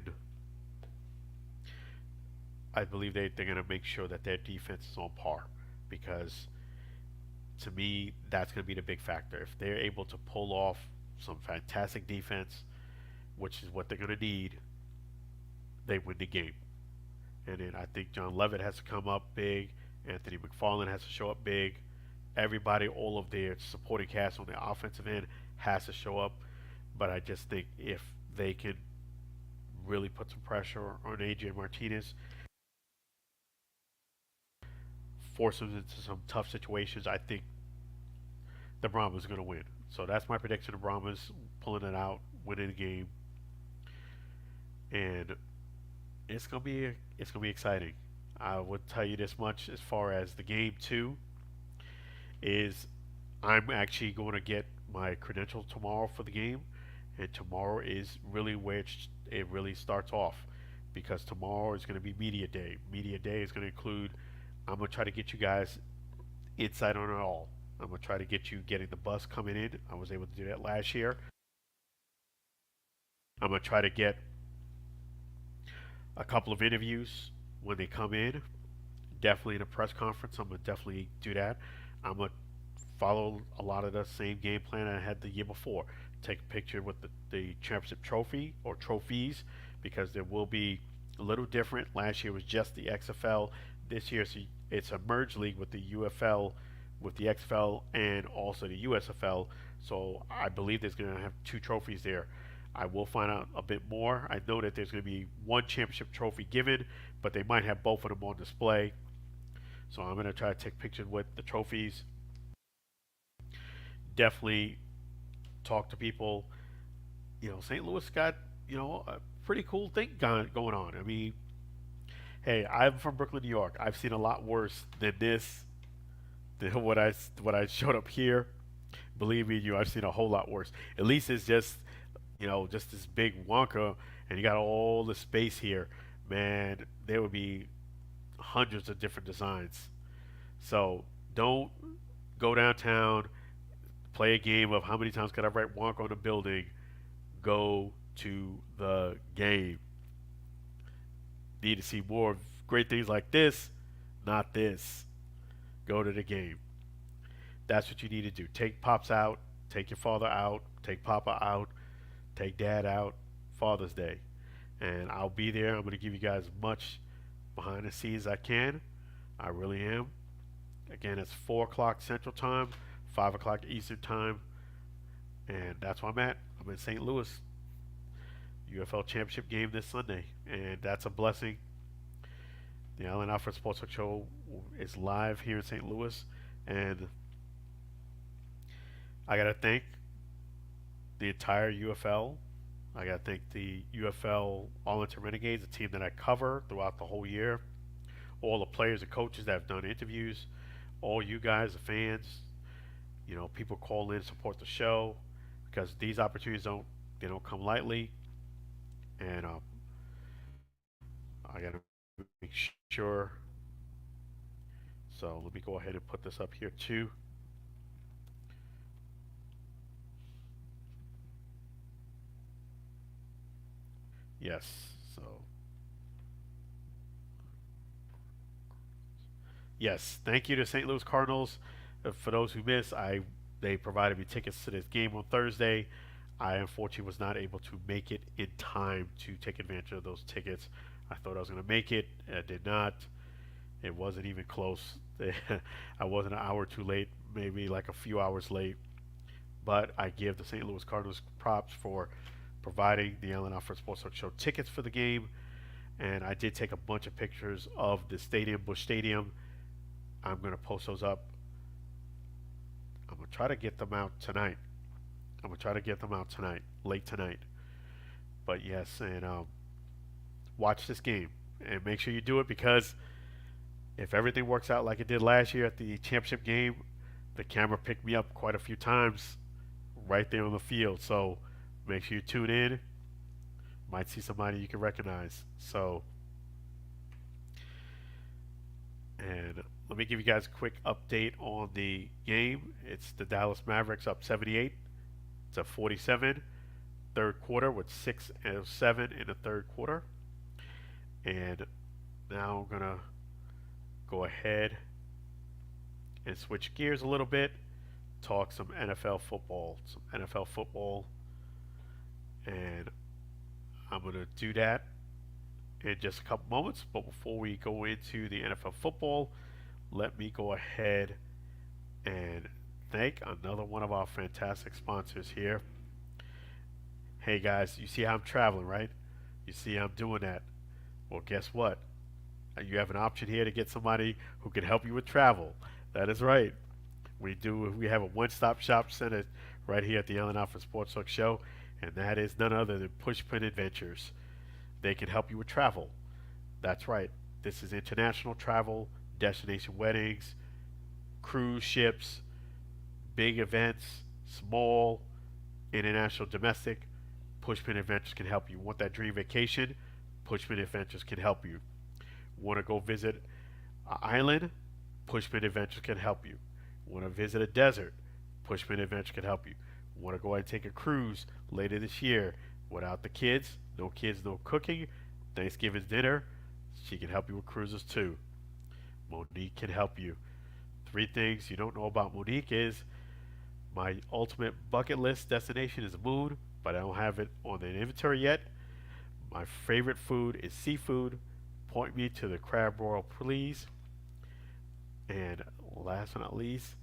I believe they're going to make sure that their defense is on par, because to me that's going to be the big factor. If they're able to pull off some fantastic defense, which is what they're going to need, they win the game. And then I think John Levitt has to come up big. Anthony McFarland has to show up big. Everybody, all of their supporting cast on the offensive end has to show up. But I just think if they can really put some pressure on AJ Martinez, force him into some tough situations, I think the Brahmas are going to win. So that's my prediction: the Brahmas pulling it out, winning the game, and it's gonna be exciting. I would tell you this much: as far as the game two is, I'm actually going to get my credential tomorrow for the game, and tomorrow is really where it really starts off, because tomorrow is going to be media day. Media day is going to include. I'm going to try to get you guys insight on it all. I'm going to try to get you getting the bus coming in. I was able to do that last year. I'm going to try to get a couple of interviews when they come in. Definitely in a press conference, I'm going to definitely do that. I'm going to follow a lot of the same game plan I had the year before. Take a picture with the championship trophy or trophies, because there will be a little different. Last year was just the XFL. This year it's a merged league with the UFL, with the XFL, and also the USFL. So I believe there's going to have two trophies there. I will find out a bit more. I know that there's going to be one championship trophy given, but they might have both of them on display. So I'm going to try to take pictures with the trophies. Definitely talk to people. St. Louis got, a pretty cool thing going on. I mean, hey, I'm from Brooklyn, New York. I've seen a lot worse than this, than what I showed up here. Believe me, I've seen a whole lot worse. At least it's just this big Wonka, and you got all the space here. Man, there would be hundreds of different designs. So don't go downtown, play a game of how many times can I write Wonka on the building. Go to the game. Need to see more of great things like this, not this. Go to the game. That's what you need to do. Take Pops out, take your father out, take Papa out, take Dad out, Father's Day. And I'll be there. I'm going to give you guys as much behind the scenes as I can. I really am. Again, it's 4 o'clock Central Time, 5 o'clock Eastern Time. And that's where I'm at. I'm in St. Louis. UFL Championship game this Sunday. And that's a blessing. The Alford Sports Talk Show is live here in St. Louis. And I got to thank the entire UFL. I got to thank the UFL Arlington Renegades, a team that I cover throughout the whole year. All the players and coaches that have done interviews. All you guys, the fans. People call in and support the show, because these opportunities don't come lightly. And I gotta make sure. So let me go ahead and put this up here too. Yes. So yes, thank you to St. Louis Cardinals. For those who missed, I they provided me tickets to this game on Thursday. I unfortunately was not able to make it in time to take advantage of those tickets. I thought I was going to make it. I did not. It wasn't even close. I was an hour too late, maybe like a few hours late. But I give the St. Louis Cardinals props for providing the Alford Sports Talk Show tickets for the game. And I did take a bunch of pictures of the stadium, Busch Stadium. I'm going to post those up. I'm going to try to get them out tonight. I'm going to try to get them out tonight, late tonight. But yes, and watch this game. And make sure you do it because if everything works out like it did last year at the championship game, the camera picked me up quite a few times right there on the field. So make sure you tune in. Might see somebody you can recognize. So, and let me give you guys a quick update on the game. It's the Dallas Mavericks up 78 to 47. Third quarter with 6 and 7 in the third quarter. And now I'm going to go ahead and switch gears a little bit, talk some NFL football. And I'm going to do that in just a couple moments. But before we go into the NFL football, let me go ahead and thank another one of our fantastic sponsors here. Hey guys, you see how I'm traveling, right? You see I'm doing that. Well, guess what? You have an option here to get somebody who can help you with travel. That is right. We do. We have a one-stop shop center right here at the Alford Sports Talk Show, and that is none other than Pushpin Adventures. They can help you with travel. That's right. This is international travel, destination weddings, cruise ships, big events, small, international, domestic. Pushpin Adventures can help you. Want that dream vacation? Pushpin Adventures can help you. Want to go visit an island? Pushpin Adventures can help you. Want to visit a desert? Pushpin Adventure can help you. Want to go and take a cruise later this year without the kids? No kids, no cooking. Thanksgiving dinner? She can help you with cruises too. Monique can help you. Three things you don't know about Monique is my ultimate bucket list destination is the moon, but I don't have it on the inventory yet. My favorite food is seafood. Point me to the crab royal, please. And last but not least,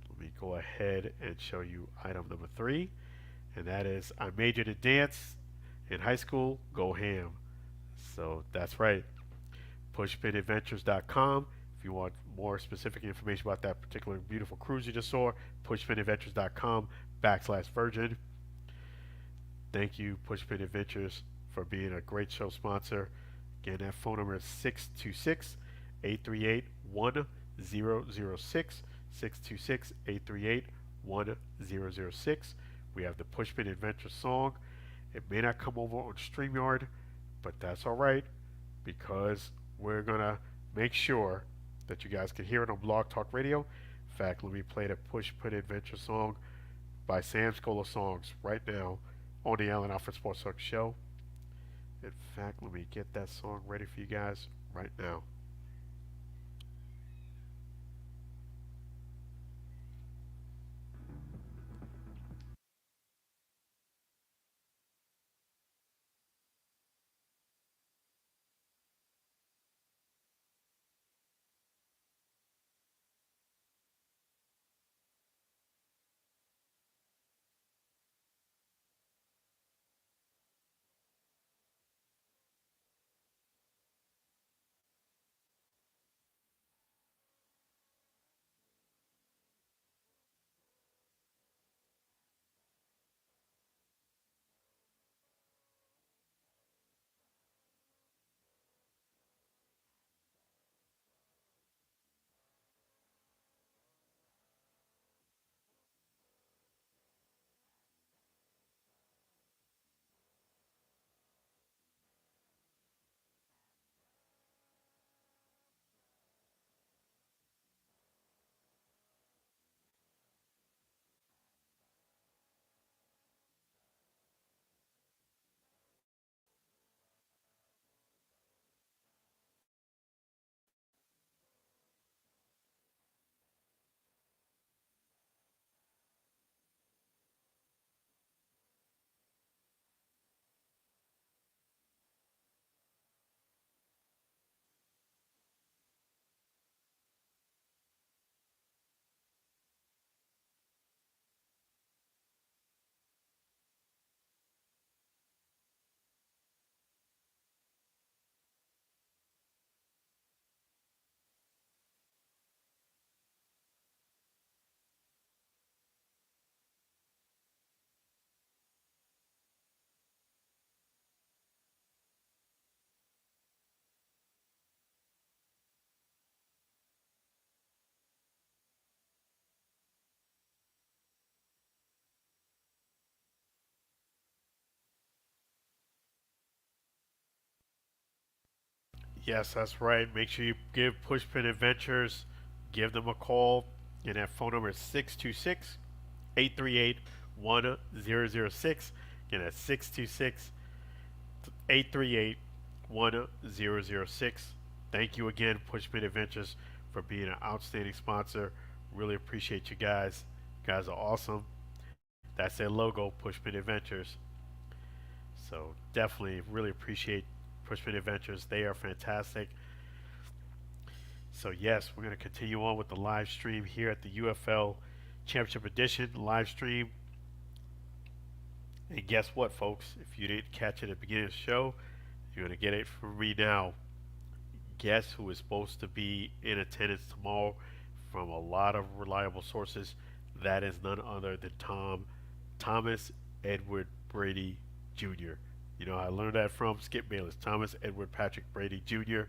let me go ahead and show you item number 3, and that is I majored in dance in high school. Go ham. So that's right. Pushpinadventures.com. If you want more specific information about that particular beautiful cruise you just saw, pushpinadventures.com/virgin. Thank you, Pushpin Adventures, for being a great show sponsor. Again, that phone number is 626 838 1006. 626 838 1006. We have the Pushpin Adventure song. It may not come over on StreamYard, but that's all right because we're going to make sure that you guys can hear it on Blog Talk Radio. In fact, let me play the Pushpin Adventure song by Sam Scola Songs right now on the Alford Sports Talk Show. In fact, let me get that song ready for you guys right now. Yes, that's right. Make sure you give Pushpin Adventures, give them a call, and that phone number is 626 838 1006. Again, that's 626 838 1006. Thank you again, Pushpin Adventures, for being an outstanding sponsor. Really appreciate you guys. You guys are awesome. That's their logo, Pushpin Adventures. So definitely really appreciate Pushpin Adventures. They are fantastic. So yes, we're going to continue on with the live stream here at the UFL Championship Edition live stream. And guess what, folks? If you didn't catch it at the beginning of the show, you're going to get it from me now. Guess who is supposed to be in attendance tomorrow from a lot of reliable sources? That is none other than Thomas Edward Brady Jr. You know, I learned that from Skip Bayless. Thomas Edward Patrick Brady Jr.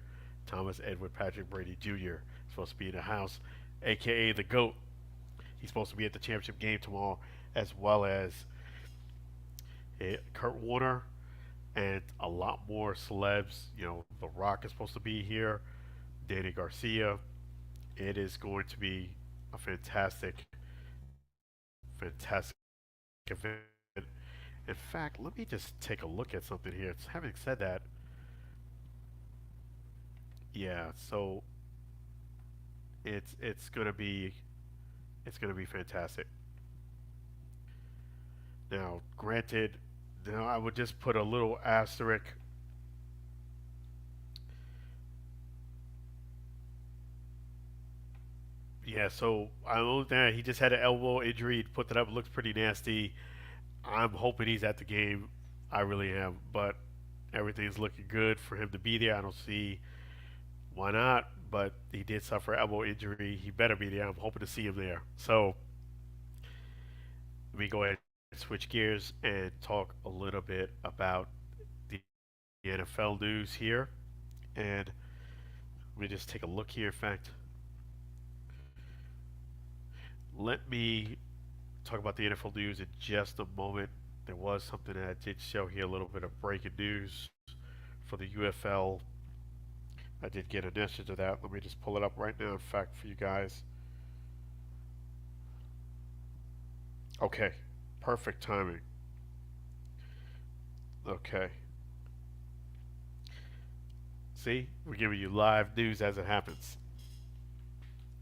Thomas Edward Patrick Brady Jr. supposed to be in the house, aka the GOAT. He's supposed to be at the championship game tomorrow, as well as Kurt Warner and a lot more celebs. You know, The Rock is supposed to be here, Danny Garcia. It is going to be a fantastic, fantastic event. In fact, let me just take a look at something here. Having said that, yeah, so it's gonna be fantastic. Now, granted, now I would just put a little asterisk. Yeah, so I know that he just had an elbow injury. He put that up. It looks pretty nasty. I'm hoping he's at the game. I really am. But everything's looking good for him to be there. I don't see why not. But he did suffer an elbow injury. He better be there. I'm hoping to see him there. So let me go ahead and switch gears and talk a little bit about the NFL news here. And let me just take a look here. In fact, let me talk about the NFL news in just a moment. There was something that I did show here, a little bit of breaking news for the UFL. I did get a message of that. Let me just pull it up right now, in fact, for you guys. Okay, perfect timing. Okay. See, we're giving you live news as it happens.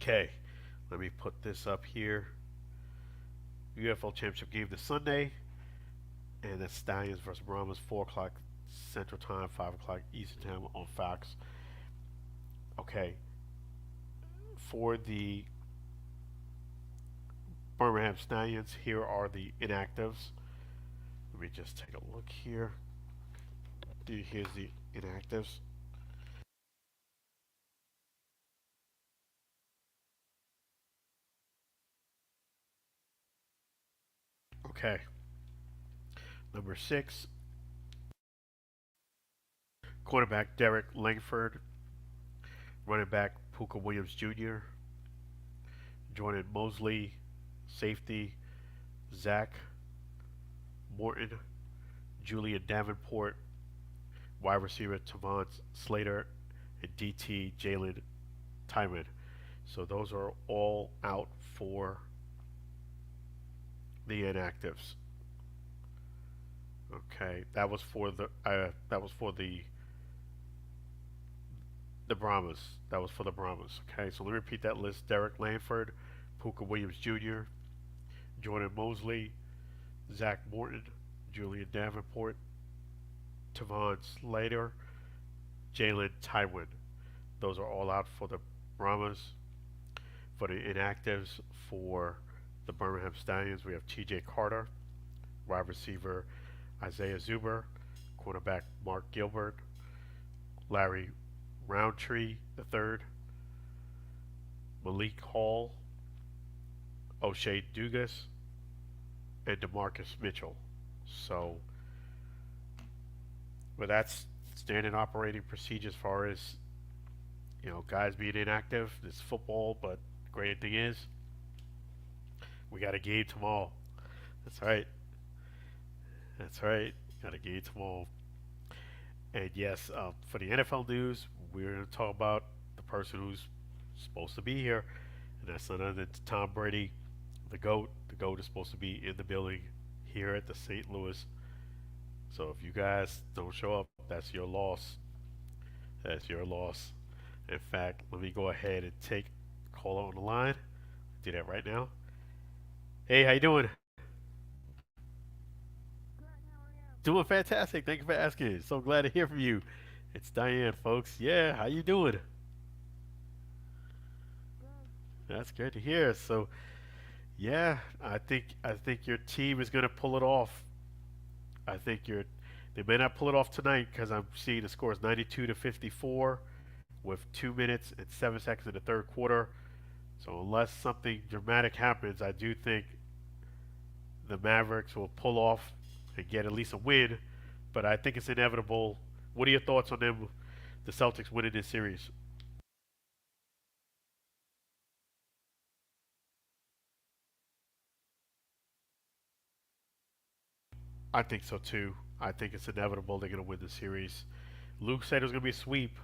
Okay, let me put this up here. UFL Championship game this Sunday, and that's Stallions versus Brahmas, 4 o'clock Central Time, 5 o'clock Eastern Time on Fox. Okay, for the Birmingham Stallions, here are the inactives. Let me just take a look here. Here's the inactives. Okay. Number 6, quarterback Derek Langford. Running back Puka Williams Jr. Jordan Mosley. Safety Zach Morton. Julian Davenport. Wide receiver Tavon Slater. And DT Jalen Tyman. So those are all out for the inactives. Okay, that was for the Brahmas. That was for the Brahmas. Okay, so let me repeat that list: Derek Lanford, Puka Williams Jr., Jordan Mosley, Zach Morton, Julian Davenport, Tavon Slater, Jalen Tywin. Those are all out for the Brahmas. For the inactives for the Birmingham Stallions, we have T.J. Carter, wide receiver Isaiah Zuber, cornerback Mark Gilbert, Larry Roundtree III, Malik Hall, O'Shea Dugas, and DeMarcus Mitchell. So, but that's standard operating procedure as far as, you know, guys being inactive. It's football, but the great thing is we got a game tomorrow. That's right. That's right. Got a game tomorrow. And yes, for the NFL news, we're going to talk about the person who's supposed to be here, and that's none other than Tom Brady, the GOAT. The GOAT is supposed to be in the building here at the St. Louis. So if you guys don't show up, that's your loss. That's your loss. In fact, let me go ahead and take caller on the line. Do that right now. Hey, how you doing? Doing fantastic. Thank you for asking. So glad to hear from you. It's Diane, folks. Yeah, how you doing? That's good to hear. So, yeah, I think your team is going to pull it off. I think you're. They may not pull it off tonight because I'm seeing the score is 92 to 54 with 2 minutes and 7 seconds in the third quarter. So unless something dramatic happens, I do think the Mavericks will pull off and get at least a win. But I think it's inevitable. What are your thoughts on them, the Celtics winning this series? I think so too. I think it's inevitable they're going to win the series. Luke said it was going to be a sweep,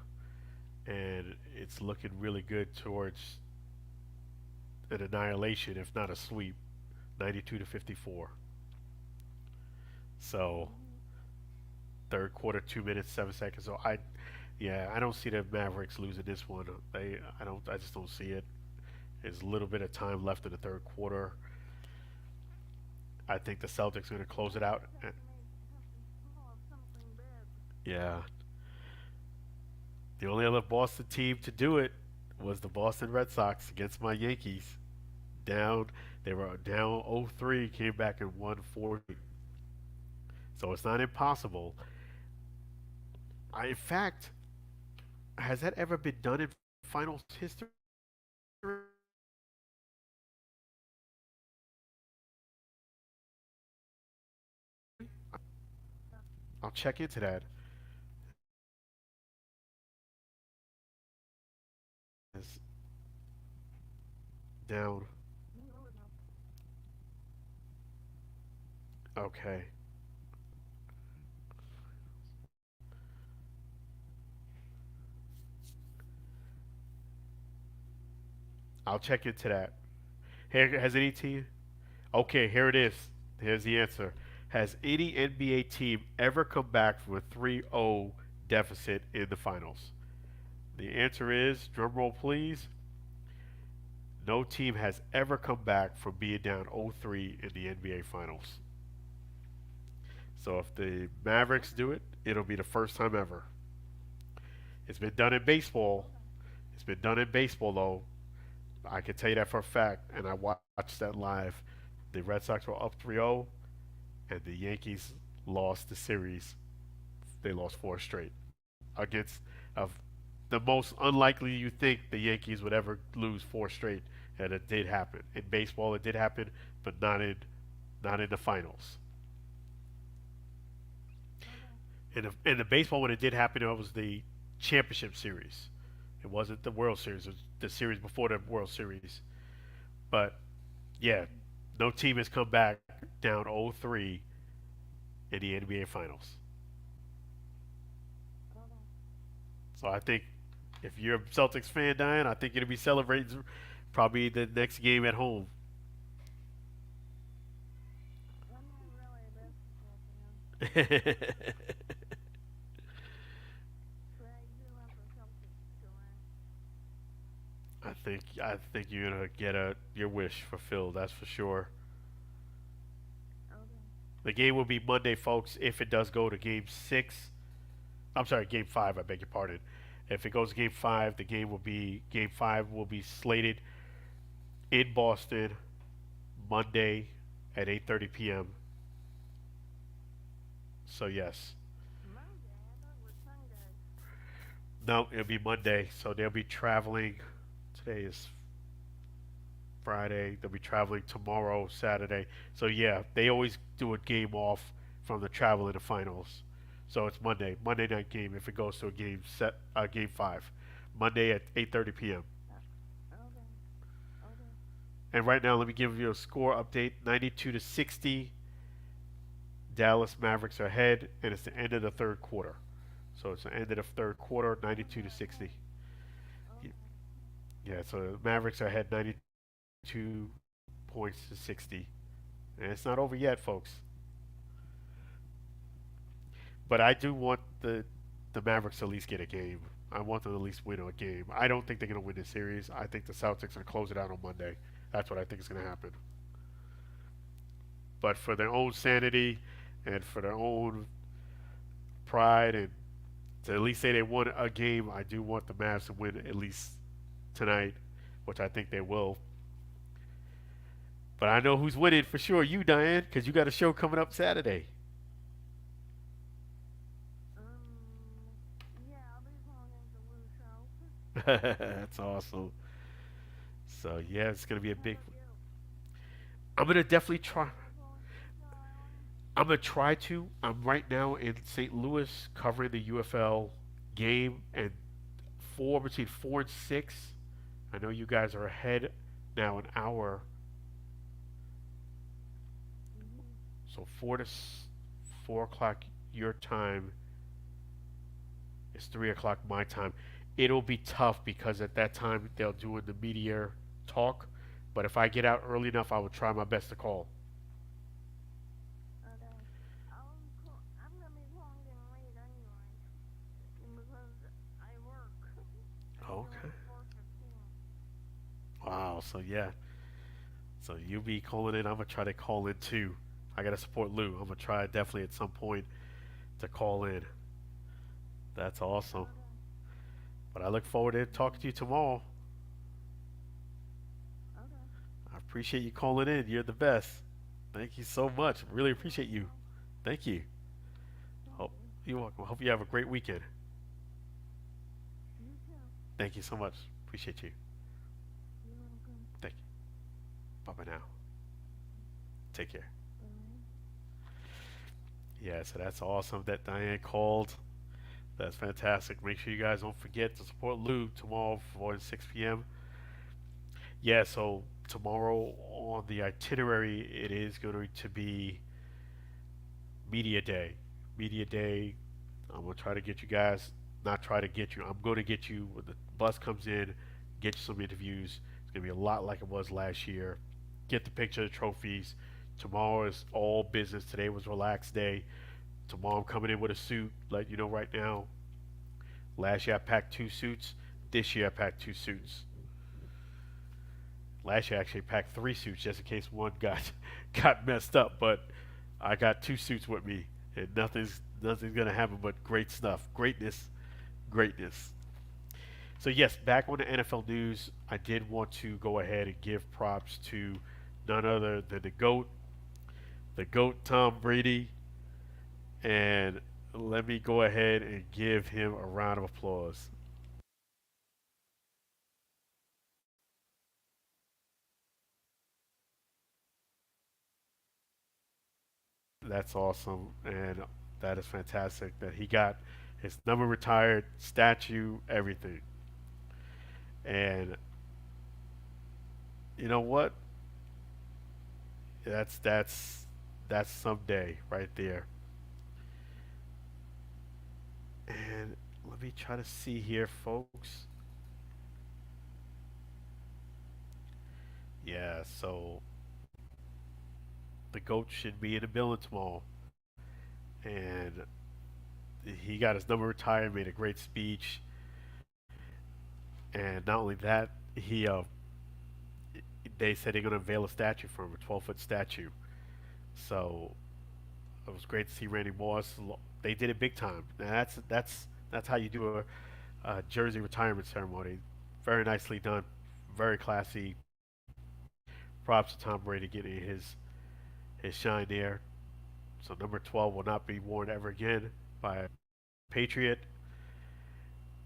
and it's looking really good towards an annihilation, if not a sweep, 92 to 54. So third quarter, 2 minutes, 7 seconds. So yeah, I don't see the Mavericks losing this one. I just don't see it. There's a little bit of time left in the third quarter. I think the Celtics are going to close it out. Yeah, the only other Boston team to do it was the Boston Red Sox against my Yankees. Down, they were down 0-3, came back and won 4. So it's not impossible. In fact, has that ever been done in finals history? I'll check into that. It's down. Okay. I'll check into that. Here, has any team? Okay, here it is. Here's the answer. Has any NBA team ever come back from a 3-0 deficit in the finals? The answer is, drumroll please, no team has ever come back from being down 0-3 in the NBA finals. So if the Mavericks do it, it'll be the first time ever. It's been done in baseball. It's been done in baseball, though. I can tell you that for a fact, and I watched that live. The Red Sox were up 3-0, and the Yankees lost the series. They lost 4 straight against of the most unlikely you think the Yankees would ever lose 4 straight, and it did happen. In baseball, it did happen, but not in the finals. In the baseball, when it did happen, it was the championship series. It wasn't the World Series. It was the series before the World Series. But yeah, no team has come back down 0-3 in the NBA Finals. So I think if you're a Celtics fan, Diane, I think you'll be celebrating probably the next game at home. I think you're gonna get your wish fulfilled. That's for sure. The game will be Monday, folks. If it does go to Game 6, I'm sorry, Game 5. I beg your pardon. If it goes to Game 5, the Game 5 will be slated in Boston Monday at 8:30 p.m. So yes, no, it'll be Monday. So they'll be traveling. Today is Friday. They'll be traveling tomorrow, Saturday. So yeah, they always do a game off from the travel in the finals. So it's Monday night game if it goes to a game 5, Monday at 8:30 p.m. And right now, let me give you a score update: 92 to 60. Dallas Mavericks are ahead, and it's the end of the third quarter. So it's the end of the third quarter, 92 to 60. Yeah, so the Mavericks are ahead 92 points to 60. And it's not over yet, folks. But I do want the Mavericks to at least get a game. I want them to at least win a game. I don't think they're going to win this series. I think the Celtics are going to close it out on Monday. That's what I think is going to happen. But for their own sanity and for their own pride and to at least say they won a game, I do want the Mavs to win at least tonight, which I think they will. But I know who's winning for sure. You, Diane, because you got a show coming up Saturday. Yeah, I'll be calling in the Lou show. That's awesome. So yeah, it's gonna be a How big. about you? I'm gonna definitely try. Are you going to the island? I'm gonna try to. I'm right now in St. Louis covering the UFL game and between 4 and 6. I know you guys are ahead now an hour, so 4 o'clock your time is 3 o'clock my time. It'll be tough because at that time they'll do the media talk. But if I get out early enough, I will try my best to call. Okay. I'm gonna be calling in late anyway, because I work until Okay. 4:15. Wow. So yeah. So you be calling in. I'm gonna try to call in too. I gotta support Lou. I'm gonna try definitely at some point to call in. That's awesome. Okay. But I look forward to talking to you tomorrow. Okay. I appreciate you calling in. You're the best. Thank you so much. Really You're appreciate you. welcome. Thank you. Thank Hope you. you're welcome. Hope you have a great weekend. You too. Thank you so much. Appreciate you. You're welcome. Thank you. Bye bye now. Take care. Bye. Yeah, so that's awesome that Diane called. That's fantastic. Make sure you guys don't forget to support Lou tomorrow for 6 p.m. Yeah, so tomorrow on the itinerary, it is going to be Media Day. Media Day, I'm going to try to get you guys, not try to get you, I'm going to get you when the bus comes in, get you some interviews. It's going to be a lot like it was last year. Get the picture of the trophies. Tomorrow is all business. Today was relaxed day. Tomorrow I'm coming in with a suit, let you know right now. Last year I packed 2 suits. This year I packed 2 suits. Last year I actually packed 3 suits just in case one got got messed up. But I got 2 suits with me, and nothing's gonna happen but great stuff, greatness, greatness. So yes, back on the NFL news, I did want to go ahead and give props to none other than the goat Tom Brady, and let me go ahead and give him a round of applause. That's awesome, and that is fantastic that he got his number retired, statue, everything. And you know what? That's someday right there. And let me try to see here, folks. Yeah, so the goat should be in the building tomorrow, and he got his number retired, made a great speech, and not only that, he they said they're gonna unveil a statue for him, a 12-foot statue. So it was great to see Randy Moss. They did it big time. Now that's how you do a jersey retirement ceremony. Very nicely done, very classy. Props to Tom Brady getting his shine there. So number 12 will not be worn ever again by a Patriot.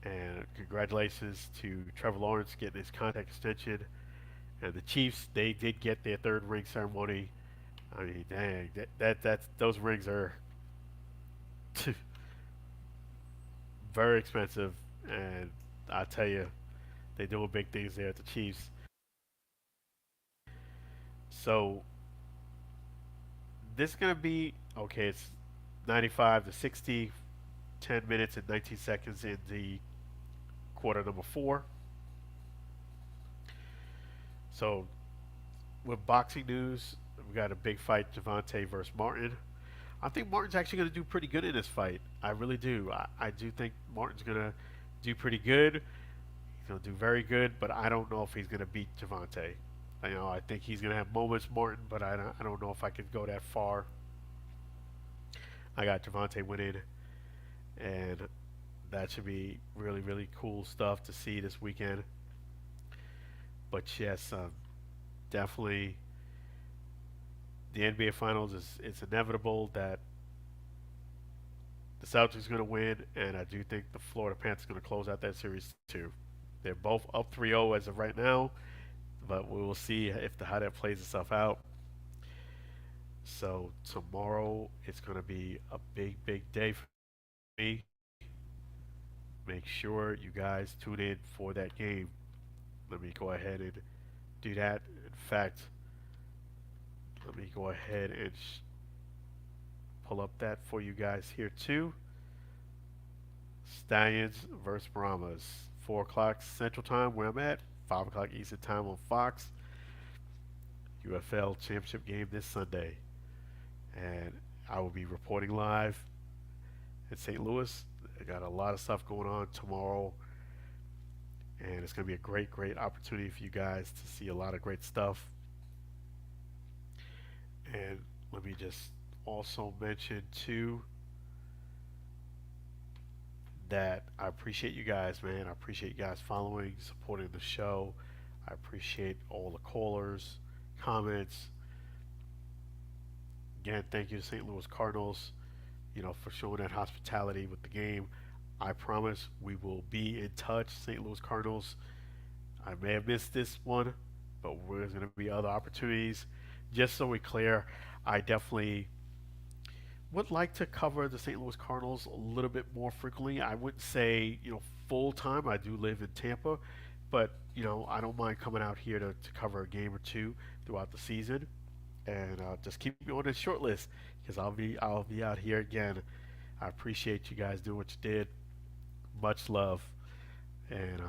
And congratulations to Trevor Lawrence getting his contract extension. And the Chiefs, they did get their third ring ceremony. I mean, dang, that's those rings are very expensive, and I tell you, they're doing big things there at the Chiefs. So this is gonna be okay. It's 95 to 60. 10 minutes and 19 seconds in the quarter number 4. So with boxing news, we got a big fight, Javante versus Martin. I think Martin's actually going to do pretty good in this fight. I really do. I do think Martin's going to do pretty good. He's going to do very good, but I don't know if he's going to beat Javante. I think he's going to have moments, Martin, but I don't know if I could go that far. I got Javante winning, and that should be really, really cool stuff to see this weekend. But yes, definitely the NBA Finals it's inevitable that the Celtics are going to win, and I do think the Florida Panthers are going to close out that series too. They're both up 3-0 as of right now, but we will see how that plays itself out. So tomorrow it's going to be a big, big day for me. Make sure you guys tune in for that game. Let me go ahead and do that. In fact, let me go ahead and pull up that for you guys here too. Stallions versus Brahmas. 4 o'clock Central Time where I'm at. 5 o'clock Eastern Time on Fox. UFL Championship game this Sunday. And I will be reporting live in St. Louis. I got a lot of stuff going on tomorrow. And it's going to be a great, great opportunity for you guys to see a lot of great stuff. And let me just also mention too that I appreciate you guys, man. I appreciate you guys following, supporting the show. I appreciate all the callers, comments. Again, thank you to St. Louis Cardinals, for showing that hospitality with the game. I promise we will be in touch, St. Louis Cardinals. I may have missed this one, but there's going to be other opportunities. Just so we're clear, I definitely would like to cover the St. Louis Cardinals a little bit more frequently. I wouldn't say, full time. I do live in Tampa, but, I don't mind coming out here to cover a game or two throughout the season. And just keep me on this short list because I'll be out here again. I appreciate you guys doing what you did. Much love, and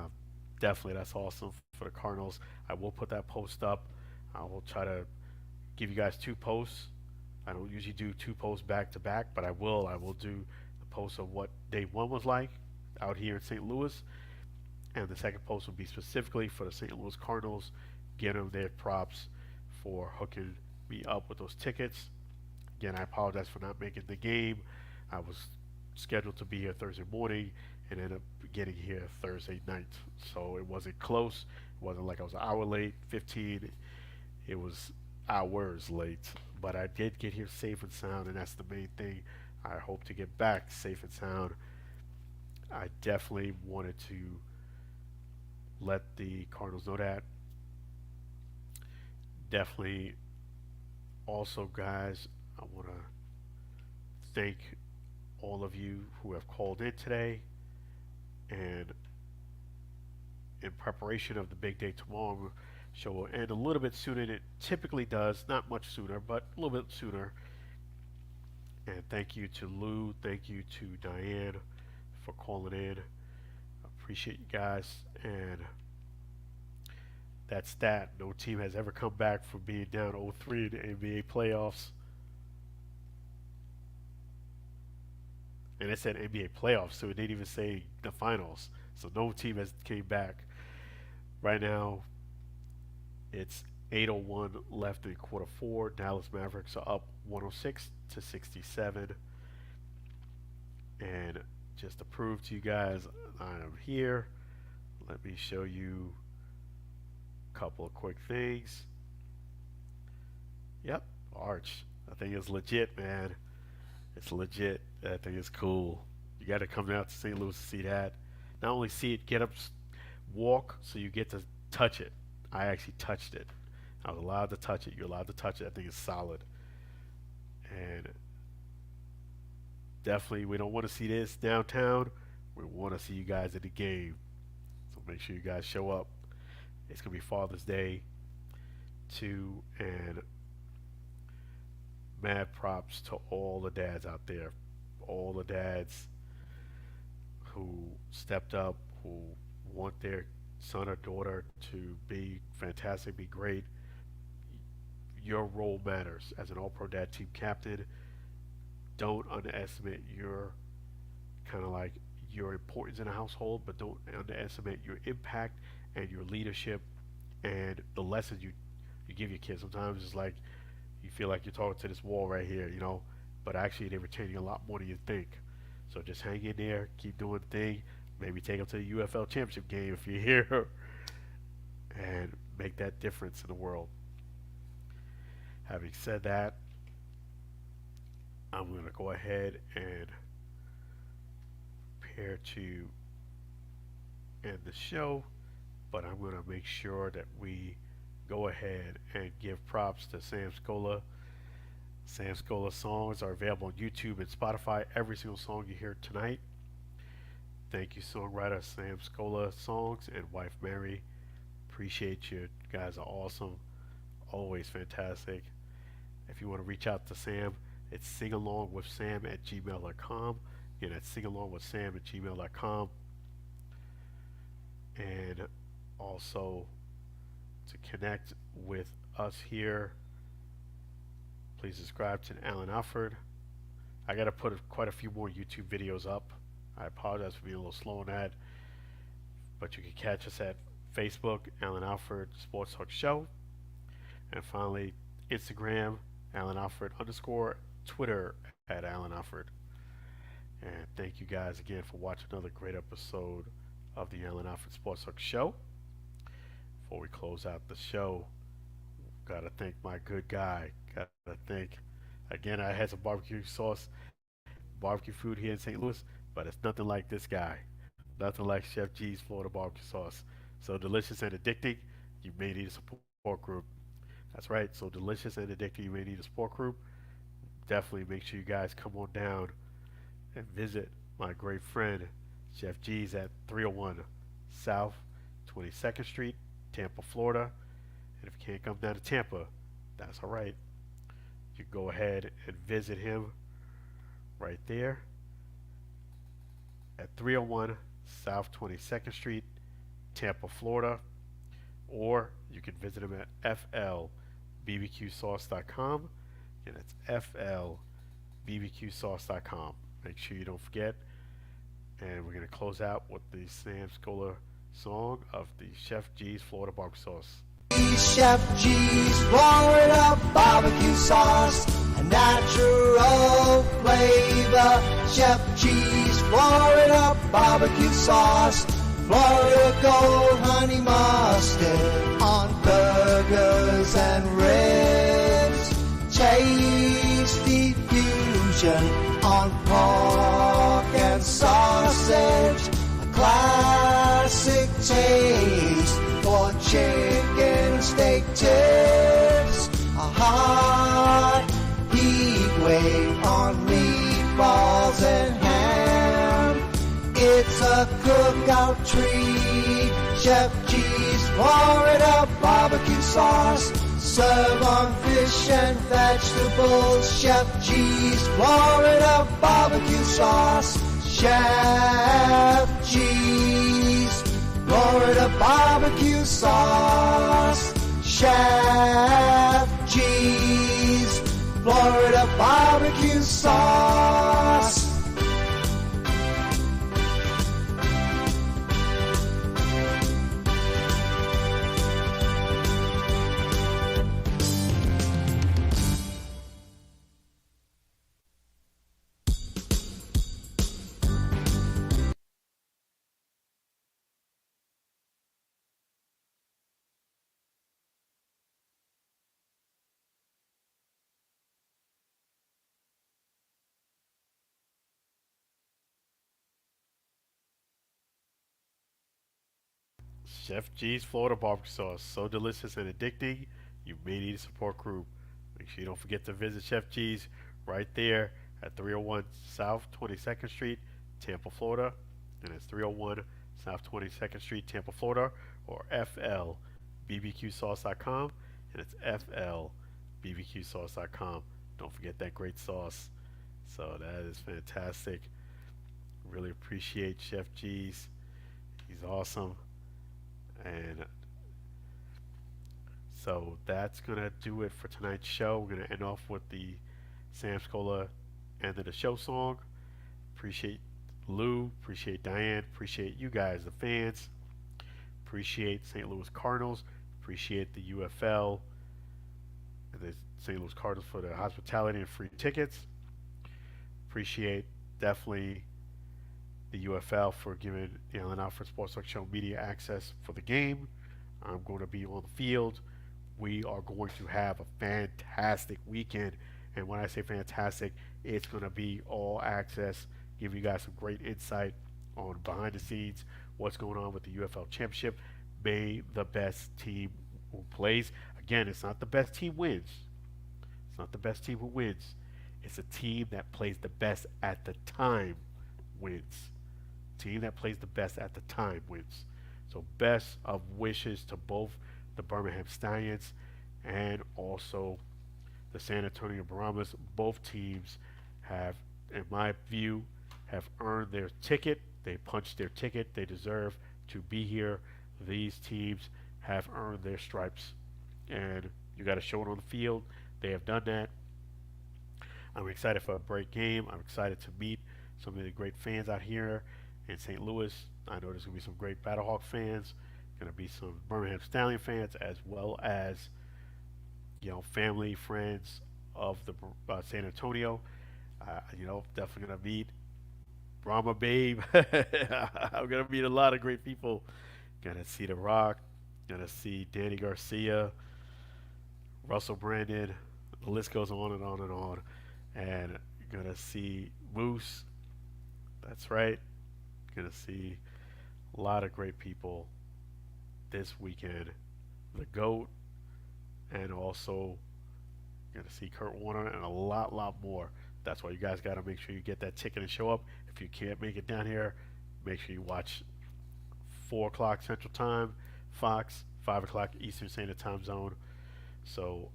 definitely that's awesome for the Cardinals. I will put that post up. I will try to give you guys 2 posts. I don't usually do 2 posts back to back, but I will do the post of what day 1 was like out here in St. Louis, and the second post will be specifically for the St. Louis Cardinals, getting them their props for hooking me up with those tickets. Again, I apologize for not making the game. I was scheduled to be here Thursday morning and ended up getting here Thursday night. So it wasn't close. It wasn't like I was an hour late, 15. It was hours late. But I did get here safe and sound, and that's the main thing. I hope to get back safe and sound. I definitely wanted to let the Cardinals know that. Definitely also, guys, I want to thank all of you who have called in today, and in preparation of the big day tomorrow, show will end a little bit sooner than it typically does, not much sooner, but a little bit sooner. And thank you to Lou, thank you to Diane for calling in. Appreciate you guys, and that's that. No team has ever come back from being down 0-3 in the NBA playoffs. And it said NBA playoffs, so it didn't even say the finals. So no team has came back. Right now, it's 8:01 left in quarter 4. Dallas Mavericks are up 106-67. And just to prove to you guys I am here, let me show you a couple of quick things. Yep, Arch. I think it's legit, man. It's legit. That thing is cool. You got to come out to St. Louis to see that. Not only see it, get up, walk, so you get to touch it. I actually touched it. I was allowed to touch it. You're allowed to touch it. I think it's solid. And definitely, we don't want to see this downtown. We want to see you guys at the game. So make sure you guys show up. It's going to be Father's Day, too. And mad props to all the dads out there. All the dads. who stepped up, who want their son or daughter to be fantastic, be great. Your role matters as an All Pro Dad team captain. Don't underestimate your kind of like your importance in a household, but don't underestimate your impact and your leadership and the lessons you give your kids. Sometimes it's like you feel like you're talking to this wall right here, but actually they're retaining a lot more than you think. So just hang in there, keep doing the thing. Maybe take them to the UFL championship game if you're here, and make that difference in the world. Having said that, I'm going to go ahead and prepare to end the show, but I'm going to make sure that we go ahead and give props to Sam Scola. Sam Scola songs are available on YouTube and Spotify. Every single song you hear tonight. Thank you, songwriter Sam Scola songs and wife Mary. Appreciate you. You guys are awesome. Always fantastic. If you want to reach out to Sam, it's singalongwithsam@gmail.com. Again, that's singalongwithsam@gmail.com. And also to connect with us here, please subscribe to Alford. I got to put quite a few more YouTube videos up. I apologize for being a little slow on that, but you can catch us at Facebook, Alford Sports Talk Show, and finally Instagram, Alford _, Twitter at Alford. And thank you guys again for watching another great episode of the Alford Sports Talk Show. Before we close out the show, gotta thank my good guy. Gotta thank, again, I had some barbecue food here in St. Louis, but it's nothing like this guy. Nothing like Chef G's Florida barbecue sauce. So delicious and addicting, you may need a support group. That's right, so delicious and addicting, you may need a support group. Definitely make sure you guys come on down and visit my great friend Chef G's at 301 South 22nd Street, Tampa, Florida. And if you can't come down to Tampa, that's all right. You can go ahead and visit him right there at 301 South 22nd Street, Tampa, Florida. Or you can visit him at flbbqsauce.com. And it's flbbqsauce.com. Make sure you don't forget. And we're going to close out with the Sam Scola song of the Chef G's Florida barbecue sauce. Chef G's Florida barbecue sauce, a natural flavor. Chef G's Florida barbecue sauce, Florida gold honey mustard on burgers and ribs. Tasty fusion on pork and sausage, a classic taste for chicken steak tips, a hot heat wave on meatballs and ham. It's a cookout treat. Chef G's Florida barbecue sauce, serve on fish and vegetables. Chef G's Florida barbecue sauce. Chef G's Florida barbecue sauce. Chef G's Florida barbecue sauce. Chef G's Florida barbecue sauce, so delicious and addicting, you may need a support group. Make sure you don't forget to visit Chef G's right there at 301 South 22nd Street, Tampa, Florida. And it's 301 South 22nd Street, Tampa, Florida, or flbbqsauce.com. And it's flbbqsauce.com. Don't forget that great sauce. So that is fantastic. Really appreciate Chef G's. He's awesome. And so that's going to do it for tonight's show. We're going to end off with the Sam Scola end of the show song. Appreciate Lou. Appreciate Diane. Appreciate you guys, the fans. Appreciate St. Louis Cardinals. Appreciate the UFL and the St. Louis Cardinals for their hospitality and free tickets. Appreciate definitely the UFL for giving the Alford Sports Talk Show media access for the game. I'm going to be on the field. We are going to have a fantastic weekend. And when I say fantastic, it's going to be all access, give you guys some great insight on behind the scenes, what's going on with the UFL Championship. May the best team who plays. Again, it's not the best team wins. It's not the best team who wins. It's a team that plays the best at the time wins. Team that plays the best at the time wins. So best of wishes to both the Birmingham Stallions and also the San Antonio Brahmas. Both teams have, in my view, have earned their ticket. They punched their ticket. They deserve to be here. These teams have earned their stripes. And you got to show it on the field. They have done that. I'm excited for a great game. I'm excited to meet some of the great fans out here in St. Louis. I know there's going to be some great Battlehawk fans. Going to be some Birmingham Stallion fans, as well as family, friends of the San Antonio. Definitely going to meet Brahma Babe. I'm going to meet a lot of great people. Going to see The Rock. Going to see Danny Garcia, Russell Brandon. The list goes on and on and on. And going to see Moose. That's right. Going to see a lot of great people this weekend. The GOAT, and also going to see Kurt Warner and a lot more. That's why you guys got to make sure you get that ticket and show up. If you can't make it down here, make sure you watch 4 o'clock Central Time, Fox, 5 o'clock Eastern Standard Time Zone. So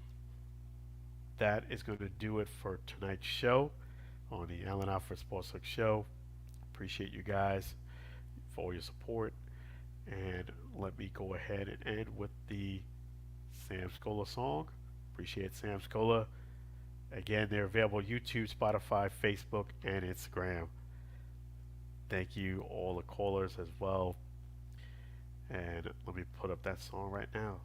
that is going to do it for tonight's show on the Allen Alford Sports Talk Show. Appreciate you guys for all your support. And let me go ahead and end with the Sam Scola song. Appreciate Sam Scola. Again, they're available on YouTube, Spotify, Facebook, and Instagram. Thank you, all the callers as well. And let me put up that song right now.